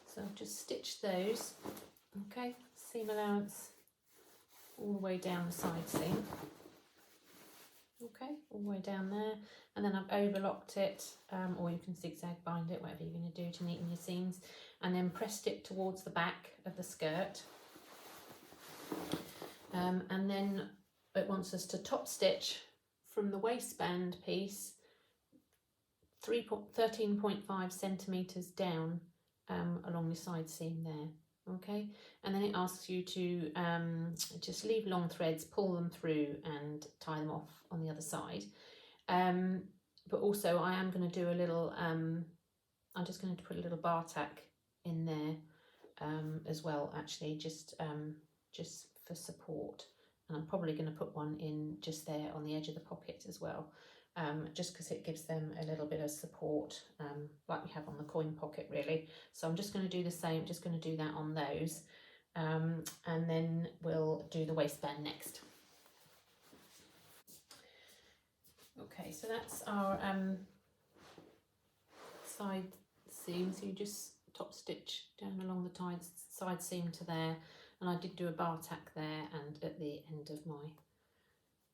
So I've just stitched those. Okay, seam allowance all the way down the side seam. Okay, all the way down there, and then I've overlocked it, or you can zigzag bind it, whatever you're going to do to neaten your seams, and then pressed it towards the back of the skirt. And then it wants us to top stitch from the waistband piece 13.5 centimetres down along the side seam there. Okay, and then it asks you to just leave long threads, pull them through and tie them off on the other side. But also I am going to do a little, I'm just going to put a little bar tack in there as well, actually, just for support, and I'm probably going to put one in just there on the edge of the pocket as well, just because it gives them a little bit of support, like we have on the coin pocket really. So I'm just going to do the same, just going to do that on those, and then we'll do the waistband next. Okay, so that's our side seam. So you just top stitch down along the side seam to there, and I did do a bar tack there and at the end of my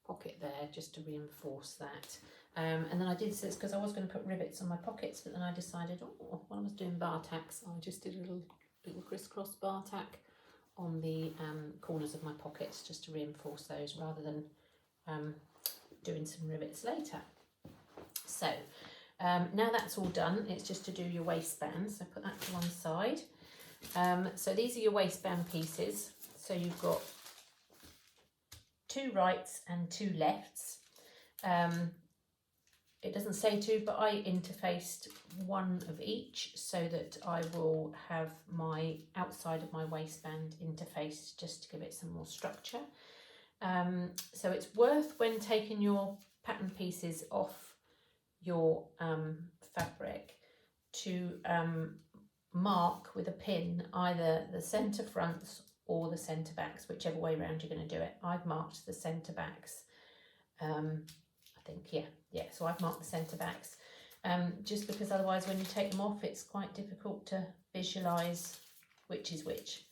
pocket there, just to reinforce that. And then I did this because I was going to put rivets on my pockets, but then I decided, oh, when I was doing bar tacks, I just did a little crisscross bar tack on the corners of my pockets, just to reinforce those, rather than doing some rivets later. So now that's all done, it's just to do your waistband. So put that to one side. So these are your waistband pieces. So you've got 2 rights and 2 lefts. It doesn't say to, but I interfaced one of each so that I will have my outside of my waistband interfaced just to give it some more structure. So it's worth, when taking your pattern pieces off your fabric, to mark with a pin either the centre fronts or the centre backs, whichever way around you're going to do it. I've marked the centre backs. I think, yeah, so I've marked the centre backs, just because otherwise when you take them off it's quite difficult to visualise which is which.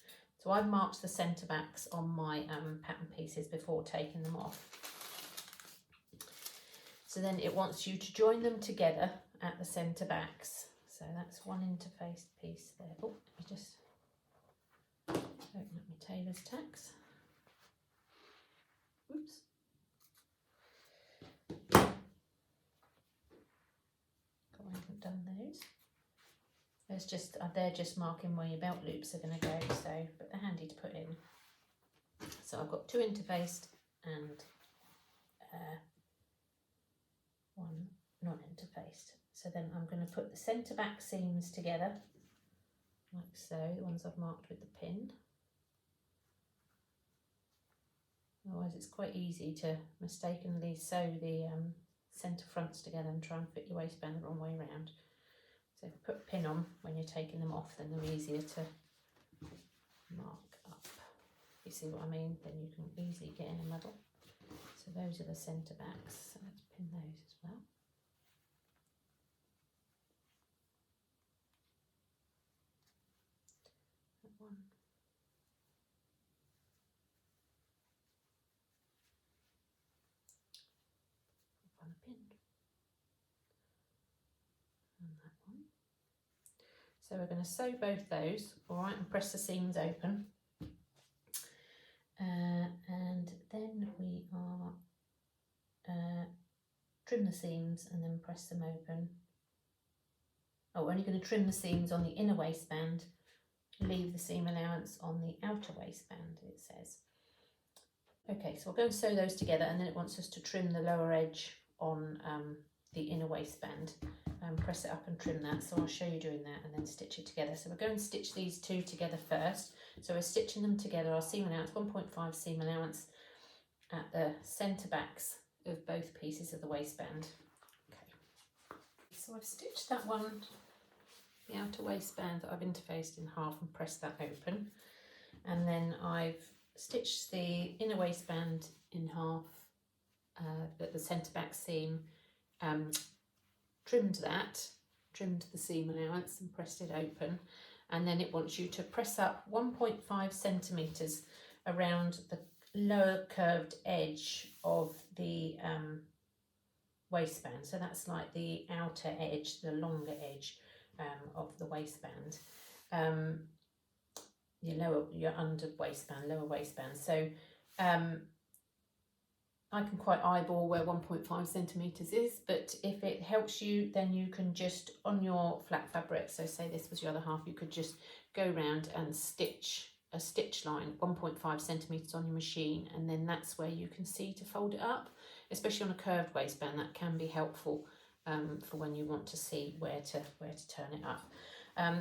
So I've marked the centre backs on my pattern pieces before taking them off. So then it wants you to join them together at the centre backs. So that's one interfaced piece there. Oh, let me just open up my tailor's tacks. Oops. I haven't done those. There's just they're just marking where your belt loops are going to go, so but they're handy to put in. So I've got 2 interfaced and 1 non-interfaced. So then I'm going to put the centre back seams together like so, the ones I've marked with the pin. Otherwise it's quite easy to mistakenly sew the centre fronts together and try and fit your waistband the wrong way around. So if you put a pin on when you're taking them off, then they're easier to mark up. You see what I mean? Then you can easily get in a muddle. So those are the centre backs. So let's pin those as well. That one. On a pin. And that one. So we're going to sew both those, all right, and press the seams open. And then we are trim the seams and then press them open. Oh, we're only going to trim the seams on the inner waistband, leave the seam allowance on the outer waistband, it says. Okay, so we'll go and sew those together, and then it wants us to trim the lower edge on the inner waistband. Press it up and trim that, so I'll show you doing that and then stitch it together. So we're going to stitch these 2 together first. So we're stitching them together, our seam allowance, 1.5 seam allowance at the centre backs of both pieces of the waistband. Okay, so I've stitched that one, the outer waistband that I've interfaced in half, and pressed that open, and then I've stitched the inner waistband in half at the centre back seam, trimmed the seam allowance and pressed it open, and then it wants you to press up 1.5 centimetres around the lower curved edge of the waistband. So that's like the outer edge, the longer edge of the waistband, your under waistband, lower waistband. So I can quite eyeball where 1.5 centimetres is, but if it helps you, then you can just, on your flat fabric, so say this was your other half, you could just go round and stitch a stitch line 1.5 centimetres on your machine, and then that's where you can see to fold it up, especially on a curved waistband. That can be helpful for when you want to see where to turn it up.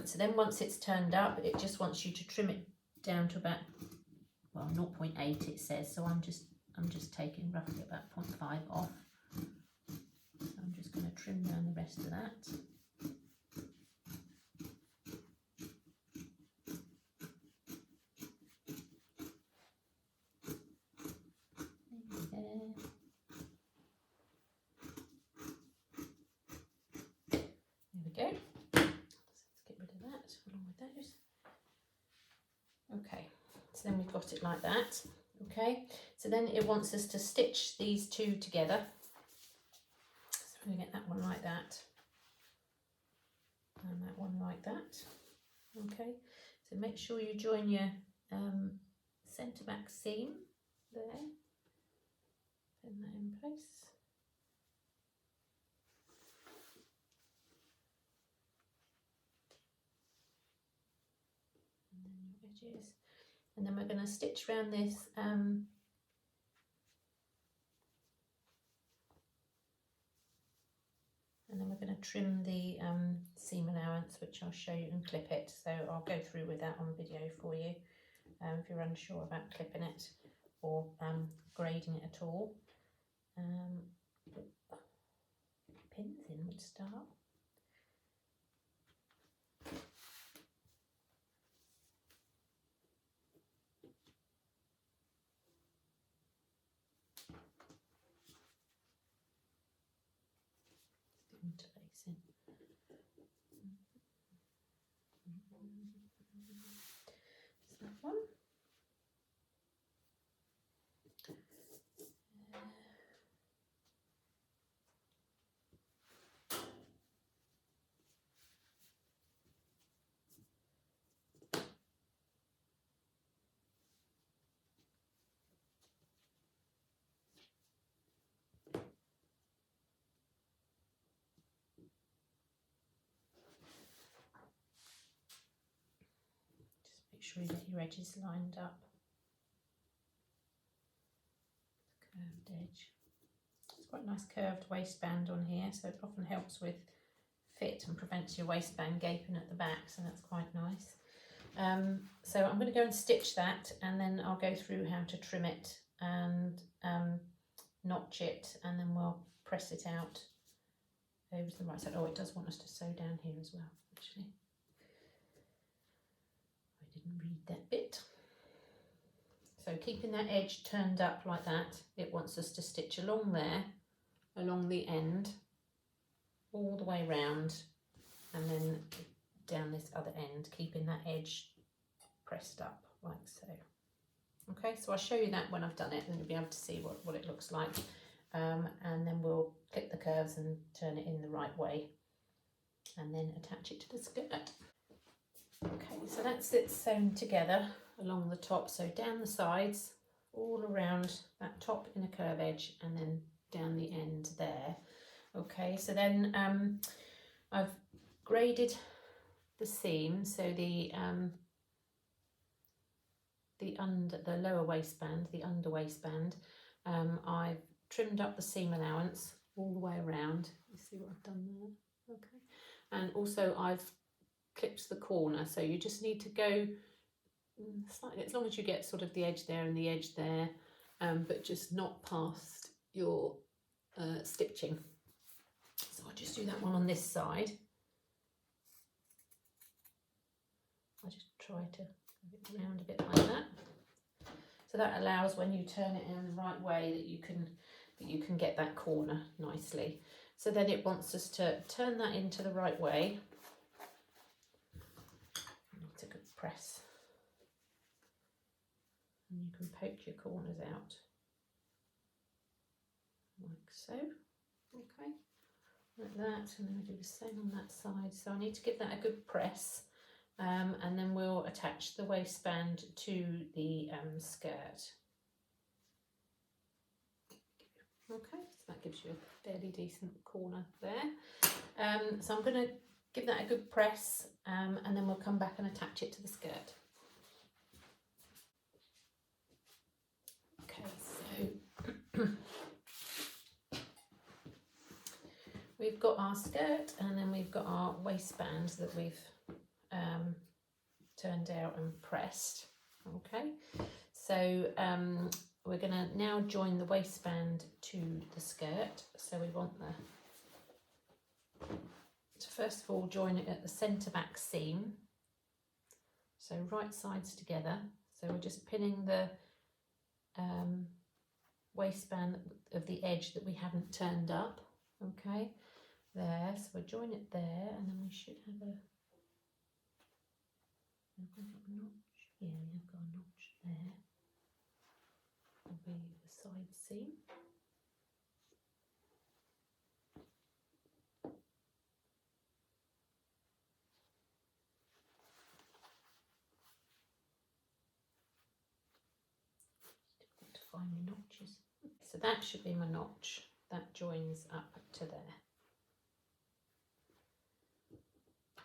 So then once it's turned up, it just wants you to trim it down to about, well, 0.8 it says, so I'm just taking roughly about 0.5 off. So I'm just going to trim down the rest of that. There we go. Let's get rid of that along with those. Okay, so then we've got it like that. Okay, so then it wants us to stitch these 2 together. So I'm going to get that one like that, and that one like that. Okay, so make sure you join your centre back seam there, pin that in place. edges. And then we're going to stitch around this and then we're going to trim the seam allowance, which I'll show you, and clip it. So I'll go through with that on video for you if you're unsure about clipping it or grading it at all. Pins in would start. Interlacing. Is that one? Make sure you get your edges lined up. Curved edge. It's quite a nice curved waistband on here, so it often helps with fit and prevents your waistband gaping at the back, so that's quite nice. So I'm going to go and stitch that, and then I'll go through how to trim it and notch it, and then we'll press it out over to the right side. Oh, it does want us to sew down here as well, actually. Didn't read that bit. So keeping that edge turned up like that, it wants us to stitch along there, along the end, all the way round, and then down this other end, keeping that edge pressed up like so. Okay, so I'll show you that when I've done it, and you'll be able to see what it looks like. And then we'll clip the curves and turn it in the right way, and then attach it to the skirt. Okay, so that's it sewn together along the top, so down the sides, all around that top inner curve edge, and then down the end there. Okay, so then I've graded the seam, so the lower waistband, the under waistband, I've trimmed up the seam allowance all the way around. You see what I've done there? Okay, and also I've clipped the corner, so you just need to go slightly, as long as you get sort of the edge there and the edge there, but just not past your stitching. So I'll just do that one on this side. I'll just try to move it around a bit like that. So that allows, when you turn it in the right way, that you can get that corner nicely. So then it wants us to turn that into the right way. It's a good press, and you can poke your corners out like so. Okay, like that, and then we do the same on that side. So I need to give that a good press, and then we'll attach the waistband to the skirt. Okay, so that gives you a fairly decent corner there. So I'm going to give that a good press, and then we'll come back and attach it to the skirt. Okay, so we've got our skirt, and then we've got our waistband that we've turned out and pressed. Okay, so we're going to now join the waistband to the skirt. So we want to first of all join it at the centre back seam, so right sides together. So we're just pinning the waistband of the edge that we haven't turned up. Okay, there, so we'll join it there, and then we should have a notch. Yeah, we have got a notch there. Will be the side seam. Difficult to find my notches. So that should be my notch. That joins up to there.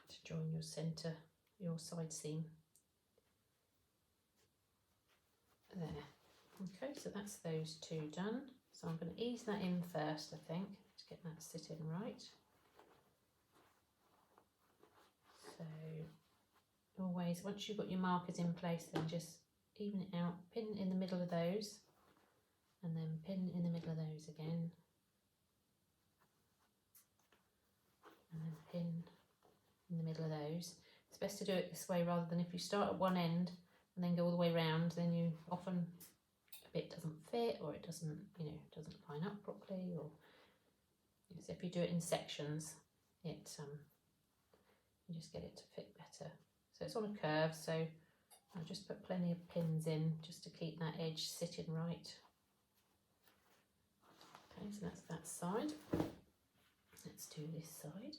To join your centre, your side seam. there. Okay, so that's those two done. So I'm going to ease that in first, I think, to get that sitting right. So always, once you've got your markers in place, then just even it out, pin in the middle of those, and then pin in the middle of those again, and then pin in the middle of those. It's best to do it this way rather than if you start at one end and then go all the way round, then you often a bit doesn't fit, or it doesn't, you know, doesn't line up properly, or so if you do it in sections, it you just get it to fit better. So it's on a curve, so I'll just put plenty of pins in just to keep that edge sitting right. Okay, so that's that side. Let's do this side.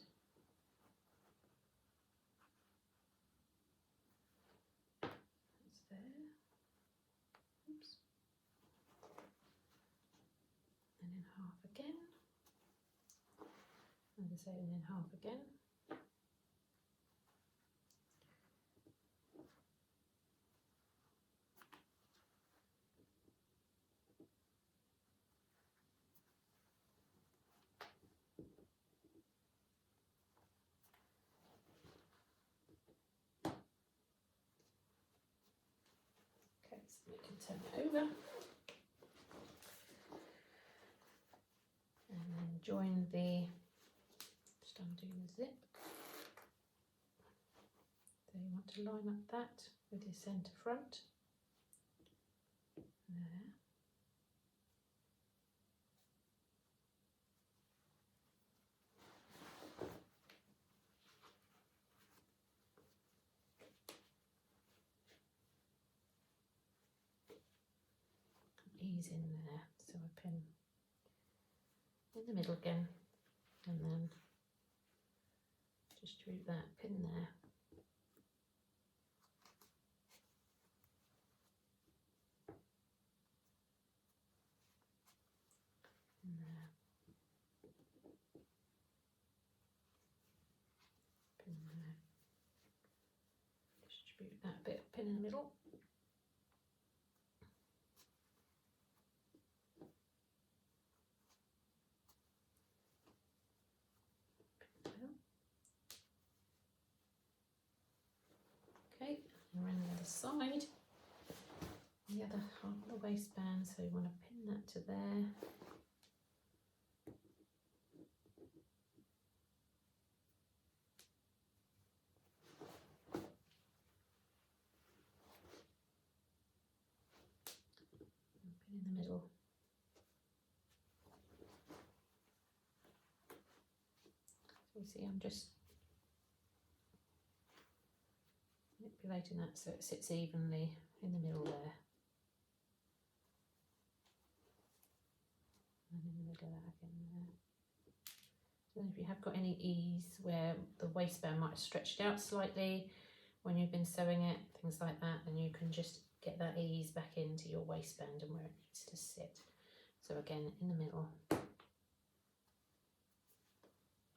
That's there. Oops. And then half again. And the same, and then half again. Okay, so we can turn it over. And then join the, just undo the zip. So you want to line up that with your centre front. There. Ease in there, so I pin in the middle again, and then distribute that pin there. And there. Pin there. Distribute that bit of pin in the middle. Okay, and around the other side, the other half of the waistband, so you want to pin that to there. And pin in the middle. So you see, I'm just manipulating that so it sits evenly in the middle there. And in the middle of that again there. Then if you have got any ease where the waistband might have stretched out slightly when you've been sewing it, things like that, then you can just get that ease back into your waistband and where it needs to sit. So again, in the middle of there.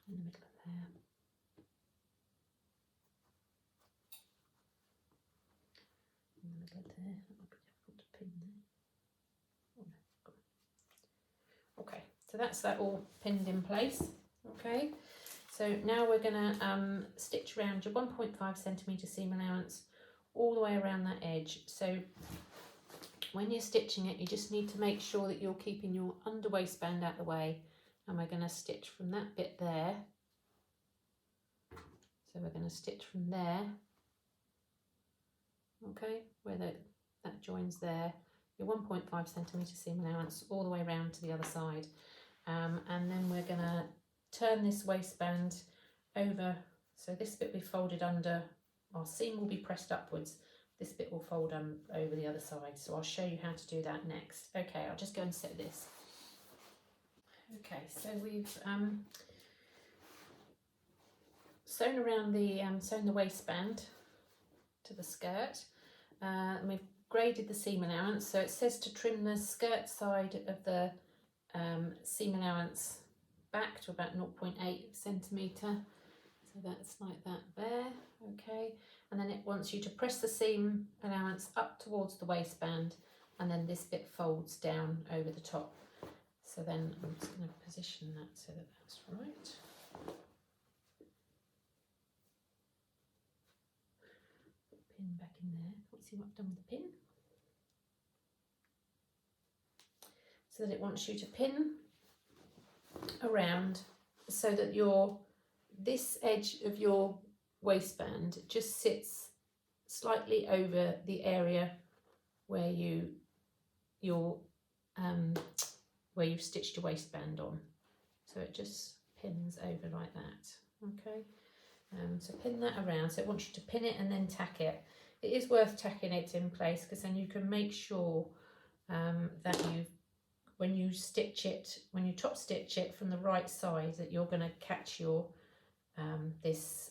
In the middle of there. That might be difficult to pin there. Oh, no. Okay, so that's that all pinned in place. Okay, so now we're going to stitch around your 1.5 centimetre seam allowance all the way around that edge. So when you're stitching it, you just need to make sure that you're keeping your under waistband out the way, and we're going to stitch from that bit there. So we're going to stitch from there, okay, where that joins there, your 1.5 centimetre seam allowance all the way around to the other side, and then we're going to turn this waistband over, so this bit we folded under, our seam will be pressed upwards, this bit will fold over the other side, so I'll show you how to do that next. Okay, I'll just go and set this. Okay, so we've sewn around the sewn the waistband to the skirt, and we've graded the seam allowance, so it says to trim the skirt side of the seam allowance back to about 0.8 centimetre, so that's like that there. Okay, and then it wants you to press the seam allowance up towards the waistband and then this bit folds down over the top. So then I'm just going to position that so that that's right. Put the pin back in there. Can't see what I've done with the pin. So that it wants you to pin around so that this edge of your waistband just sits slightly over the area where you've stitched your waistband on. So it just pins over like that. Okay. So pin that around. So it wants you to pin it and then tack it. It is worth tacking it in place because then you can make sure that when you top stitch it from the right side, that you're going to catch your this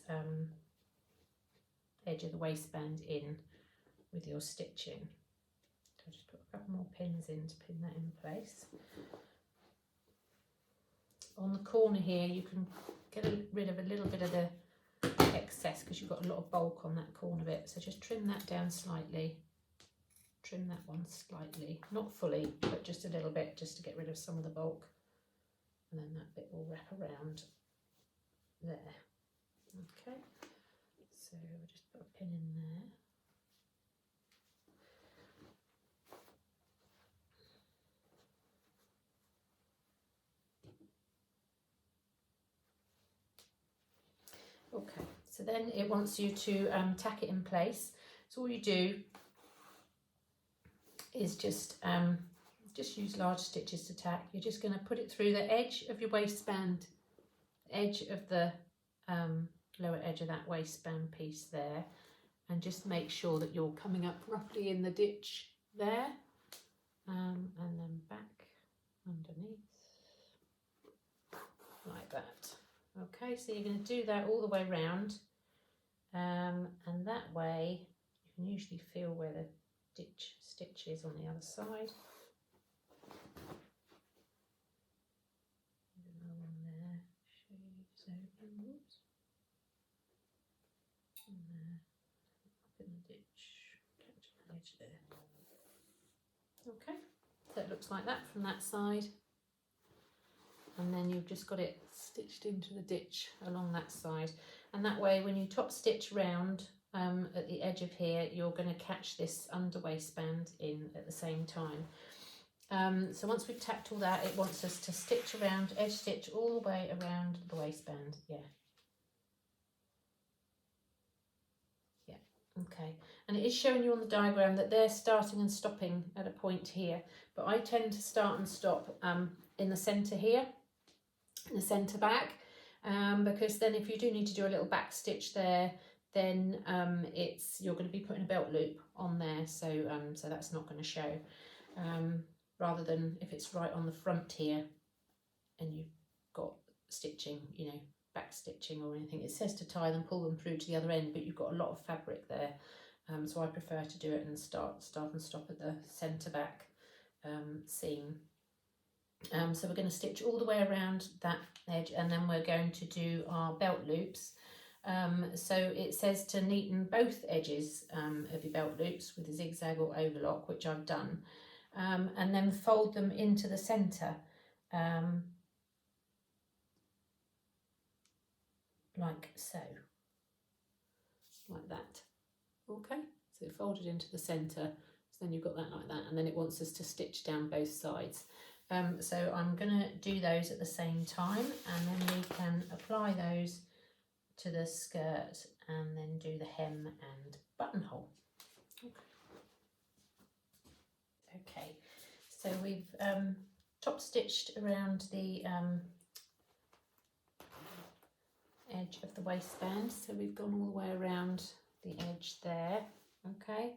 edge of the waistband in with your stitching. So I'll just put a couple more pins in to pin that in place. On the corner here, you can get rid of a little bit of the excess because you've got a lot of bulk on that corner bit. So just trim that down slightly. Trim that one slightly, not fully, but just a little bit, just to get rid of some of the bulk. And then that bit will wrap around there. Okay, so we'll just put a pin in there. Okay, so then it wants you to tack it in place. So all you do is just use large stitches to tack. You're just going to put it through the edge of your waistband, edge of the lower edge of that waistband piece there, and just make sure that you're coming up roughly in the ditch there, and then back underneath like that. Okay, so you're going to do that all the way around, and that way you can usually feel where the ditch stitch is on the other side. Another one there, so inwards, and there, up in the ditch, catch the edge there. Okay, so it looks like that from that side, and then you've just got it stitched into the ditch along that side, and that way when you top stitch round at the edge of here, you're going to catch this under waistband in at the same time. So once we've tacked all that, it wants us to stitch around, edge stitch all the way around the waistband. Yeah, okay, and it is showing you on the diagram that they're starting and stopping at a point here, but I tend to start and stop in the centre here, in the centre back, because then if you do need to do a little back stitch there, then you're going to be putting a belt loop on there, so so that's not going to show, rather than if it's right on the front here and you've got stitching, you know, back stitching or anything. It says to tie them, pull them through to the other end, but you've got a lot of fabric there, so I prefer to do it and start and stop at the centre back seam. So we're going to stitch all the way around that edge, and then we're going to do our belt loops. So it says to neaten both edges of your belt loops with a zigzag or overlock, which I've done, and then fold them into the centre, like so, like that. Okay, so fold it into the centre, so then you've got that like that, and then it wants us to stitch down both sides. So I'm going to do those at the same time, and then we can apply those to the skirt and then do the hem and buttonhole. Okay, so we've top stitched around the edge of the waistband, so we've gone all the way around the edge there. Okay,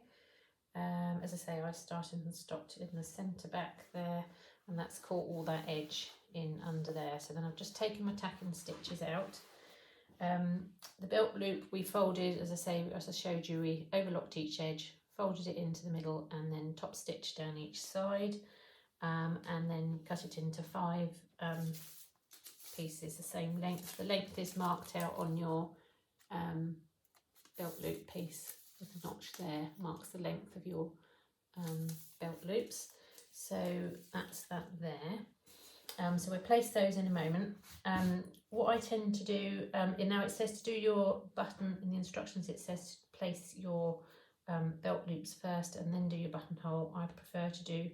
as I say, I started and stopped in the centre back there, and that's caught all that edge in under there. So then I've just taken my tacking stitches out. The belt loop we folded, as I say, as I showed you, we overlocked each edge, folded it into the middle, and then top stitched down each side, and then cut it into 5 pieces the same length. The length is marked out on your belt loop piece with the notch there, marks the length of your belt loops. So that's that there. So we'll place those in a moment. What I tend to do, now it says to do your button, in the instructions it says place your belt loops first and then do your buttonhole. I prefer to do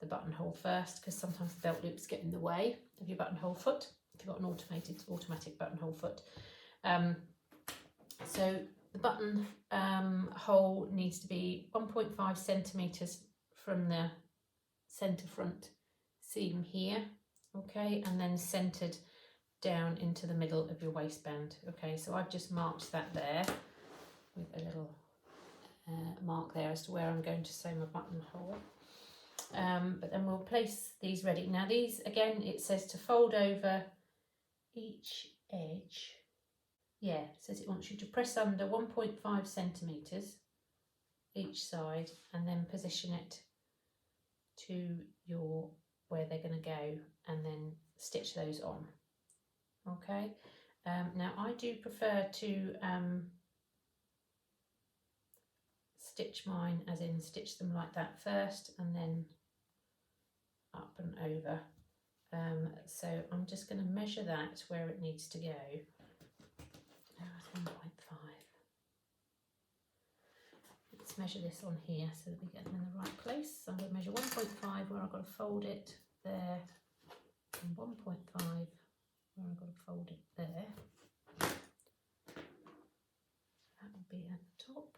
the buttonhole first because sometimes the belt loops get in the way of your buttonhole foot if you've got an automatic buttonhole foot. So the button hole needs to be 1.5 centimetres from the centre front seam here, okay, and then centred down into the middle of your waistband. Okay, so I've just marked that there with a little mark there as to where I'm going to sew my buttonhole. But then we'll place these ready. Now these, again, it says to fold over each edge. Yeah, it says it wants you to press under 1.5 centimetres each side and then position it to your where they're going to go and then stitch those on. Okay, now I do prefer to stitch mine, as in stitch them like that first and then up and over. So I'm just going to measure that where it needs to go. That's 1.5. Let's measure this on here so that we get them in the right place. So I'm going to measure 1.5 where I've got to fold it there, and 1.5 where I've got to fold it there. That will be at the top.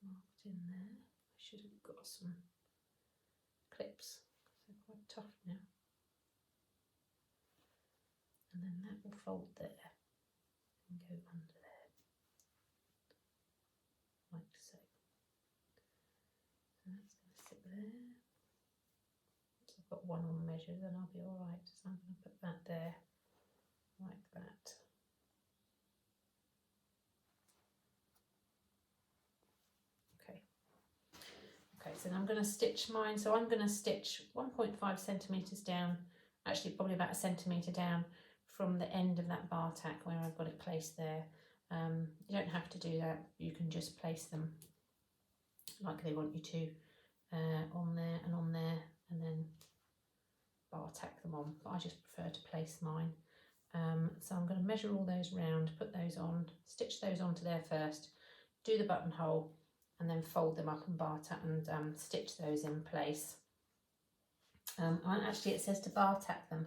Marked in there. I should have got some clips, they're quite tough now. And then that will fold there and go under there, like so. So that's going to sit there. Once I've got one on measure, then I'll be all right. So I'm going to put that there, like that. Okay, so I'm going to stitch mine. So I'm going to stitch 1.5 centimetres down, actually probably about a centimetre down from the end of that bar tack where I've got it placed there. You don't have to do that, you can just place them like they want you to, on there and then bar tack them on, but I just prefer to place mine. So I'm going to measure all those round, put those on, stitch those onto there first, do the buttonhole, and then fold them up and bar tack and stitch those in place. And actually it says to bar tack them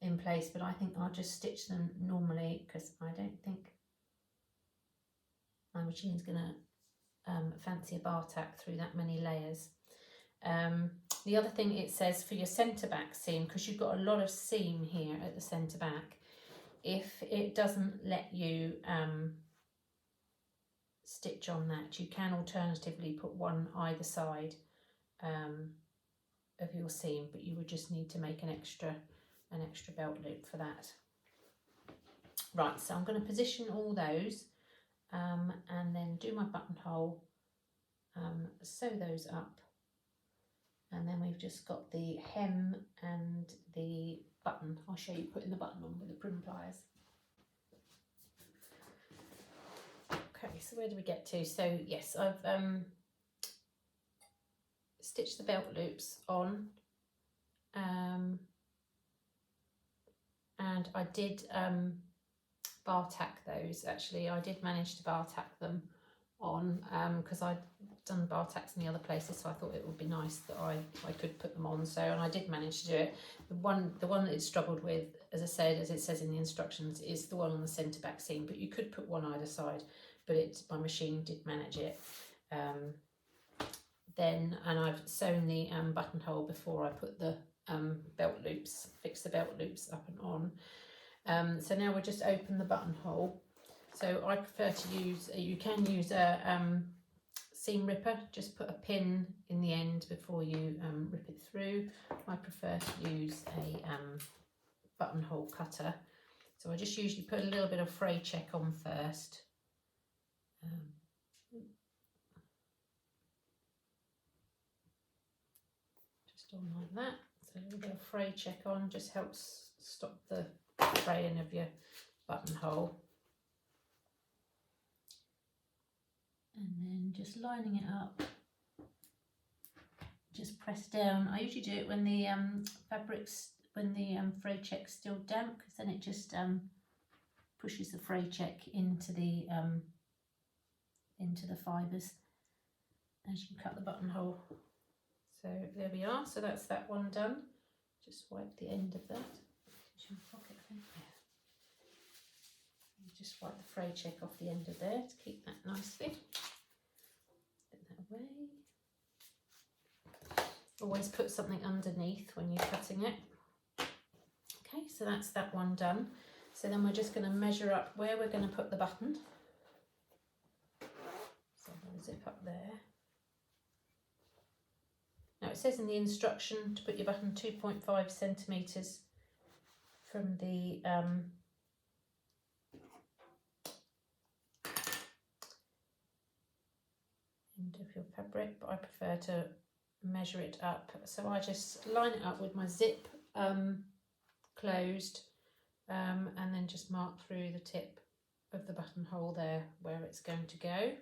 in place, but I think I'll just stitch them normally because I don't think my machine's going to fancy a bar tack through that many layers. The other thing it says for your centre back seam, because you've got a lot of seam here at the centre back, if it doesn't let you stitch on that, you can alternatively put one either side of your seam, but you would just need to make an extra belt loop for that. Right, so I'm going to position all those and then do my buttonhole, sew those up, and then we've just got the hem and the button. I'll show you putting the button on with the prim pliers. Okay, so where do we get to? So yes, I've stitched the belt loops on, and I did bar tack those. Actually, I did manage to bar tack them on because I'd done bar tacks in the other places, so I thought it would be nice that I could put them on. So, and I did manage to do it. The one that it struggled with, as I said, as it says in the instructions, is the one on the centre back seam, but you could put one either side, but my machine did manage it. And I've sewn the buttonhole before I put the belt loops, fix the belt loops up and on. So now we'll just open the buttonhole. So I prefer to use, you can use a seam ripper, just put a pin in the end before you rip it through. I prefer to use a buttonhole cutter. So I just usually put a little bit of fray check on first. Just on like that. So a little bit of fray check on just helps stop the fraying of your buttonhole. And then just lining it up just press down. I usually do it when the fray check's still damp, because then it just pushes the fray check into the fibres as you cut the buttonhole. So there we are. So that's that one done. Just wipe the end of that. Pocket, I think. Yeah. You just wipe the fray check off the end of there to keep that nicely. Put that away. Always put something underneath when you're cutting it. Okay, so that's that one done. So then we're just going to measure up where we're going to put the button. So I'm going to zip up there. Now it says in the instruction to put your button 2.5 centimetres from the end of your fabric, but I prefer to measure it up. So I just line it up with my zip closed, and then just mark through the tip of the buttonhole there where it's going to go.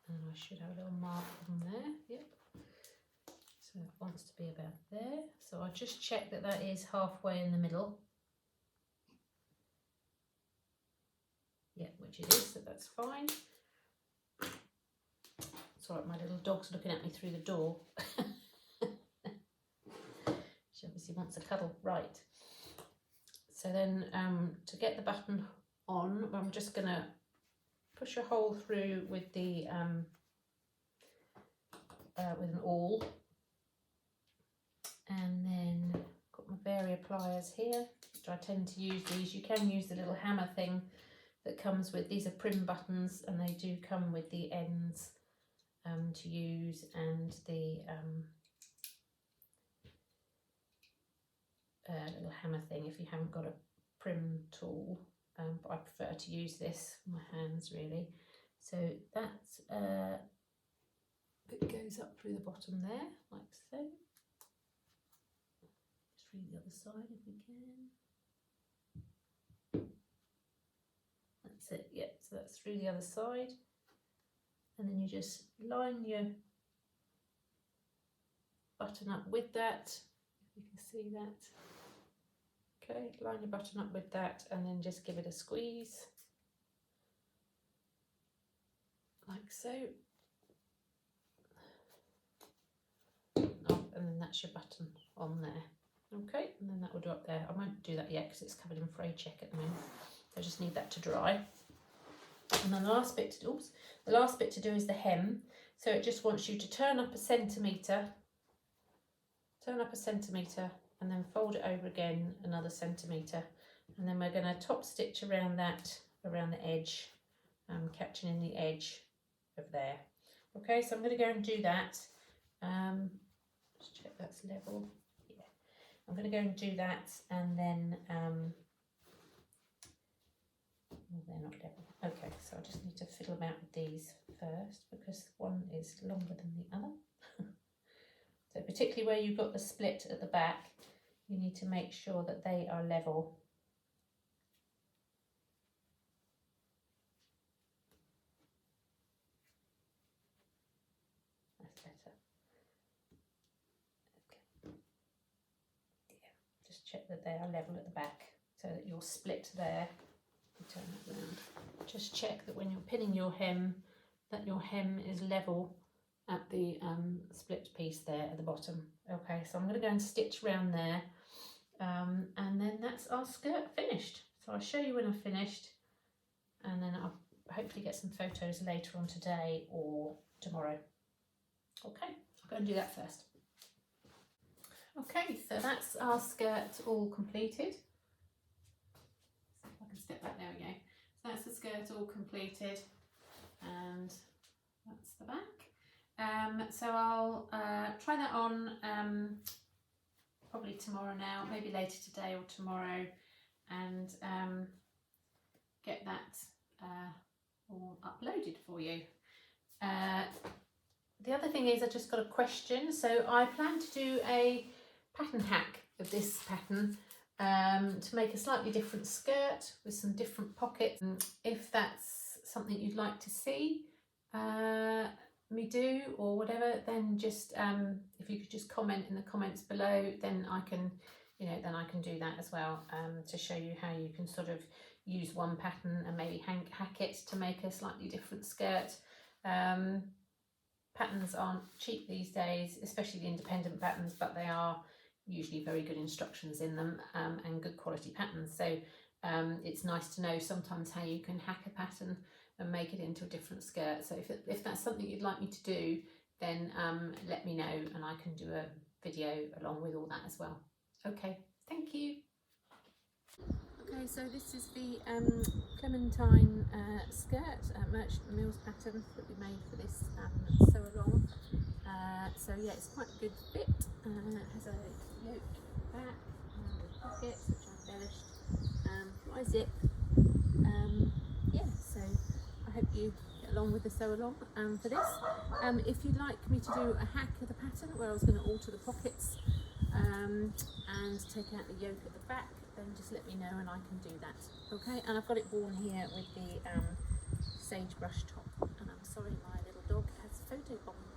And I should have a little mark on there. Yep. So it wants to be about there. So I'll just check that that is halfway in the middle. Yeah, which it is, so that's fine. It's all right, my little dog's looking at me through the door. She obviously wants a cuddle. Right. So then to get the button on, I'm just going to push a hole through with the with an awl, and then got my Varia pliers here, which I tend to use these. You can use the little hammer thing that comes with these. Are prim buttons, and they do come with the ends to use, and the little hammer thing if you haven't got a prim tool. But I prefer to use this for my hands really. So that's it goes up through the bottom there, like so. Just through the other side if we can. That's it, yep, so that's through the other side. And then you just line your button up with that, if you can see that. Okay, line your button up with that, and then just give it a squeeze, like so. Oh, and then that's your button on there. Okay, and then that will do up there. I won't do that yet because it's covered in fray check at the moment. I just need that to dry. And then the last bit to do is the hem. So it just wants you to turn up a centimetre, and then fold it over again another centimetre, and then we're going to top stitch around that, around the edge, catching in the edge of there. Okay, so I'm going to go and do that. Just check that's level. Yeah, I'm going to go and do that, and then they're not level. Okay, so I just need to fiddle about with these first because one is longer than the other. So particularly where you've got the split at the back, you need to make sure that they are level. That's better. Okay. Yeah, just check that they are level at the back so that your split there, turn that round. Just check that when you're pinning your hem, that your hem is level at the split piece there at the bottom. Okay, so I'm going to go and stitch around there, and then that's our skirt finished. So I'll show you when I've finished, and then I'll hopefully get some photos later on today or tomorrow. Okay, I'll go and do that first. Okay, so that's our skirt all completed. See if I can step back, there we go. So that's the skirt all completed, and that's the back. So I'll try that on probably tomorrow now, maybe later today or tomorrow, and get that all uploaded for you. The other thing is I just got a question. So I plan to do a pattern hack of this pattern to make a slightly different skirt with some different pockets. If that's something you'd like to see, me do or whatever, then just if you could just comment in the comments below, then I can, you know, then I can do that as well, to show you how you can sort of use one pattern and maybe hack it to make a slightly different skirt. Patterns aren't cheap these days, especially the independent patterns, but they are usually very good instructions in them, and good quality patterns. So it's nice to know sometimes how you can hack a pattern and make it into a different skirt. So if that's something you'd like me to do, then let me know and I can do a video along with all that as well. Okay, thank you. Okay, so this is the Clementine skirt, Merchant Mills pattern that we made for this sew along. So yeah, it's quite a good fit. It has a yoke back with pockets which I embellished, fly zip. Yeah, so I hope you get along with the sew along for this. If you'd like me to do a hack of the pattern where I was going to alter the pockets and take out the yoke at the back, then just let me know and I can do that. Okay, and I've got it worn here with the sagebrush top, and I'm sorry my little dog has photo bombed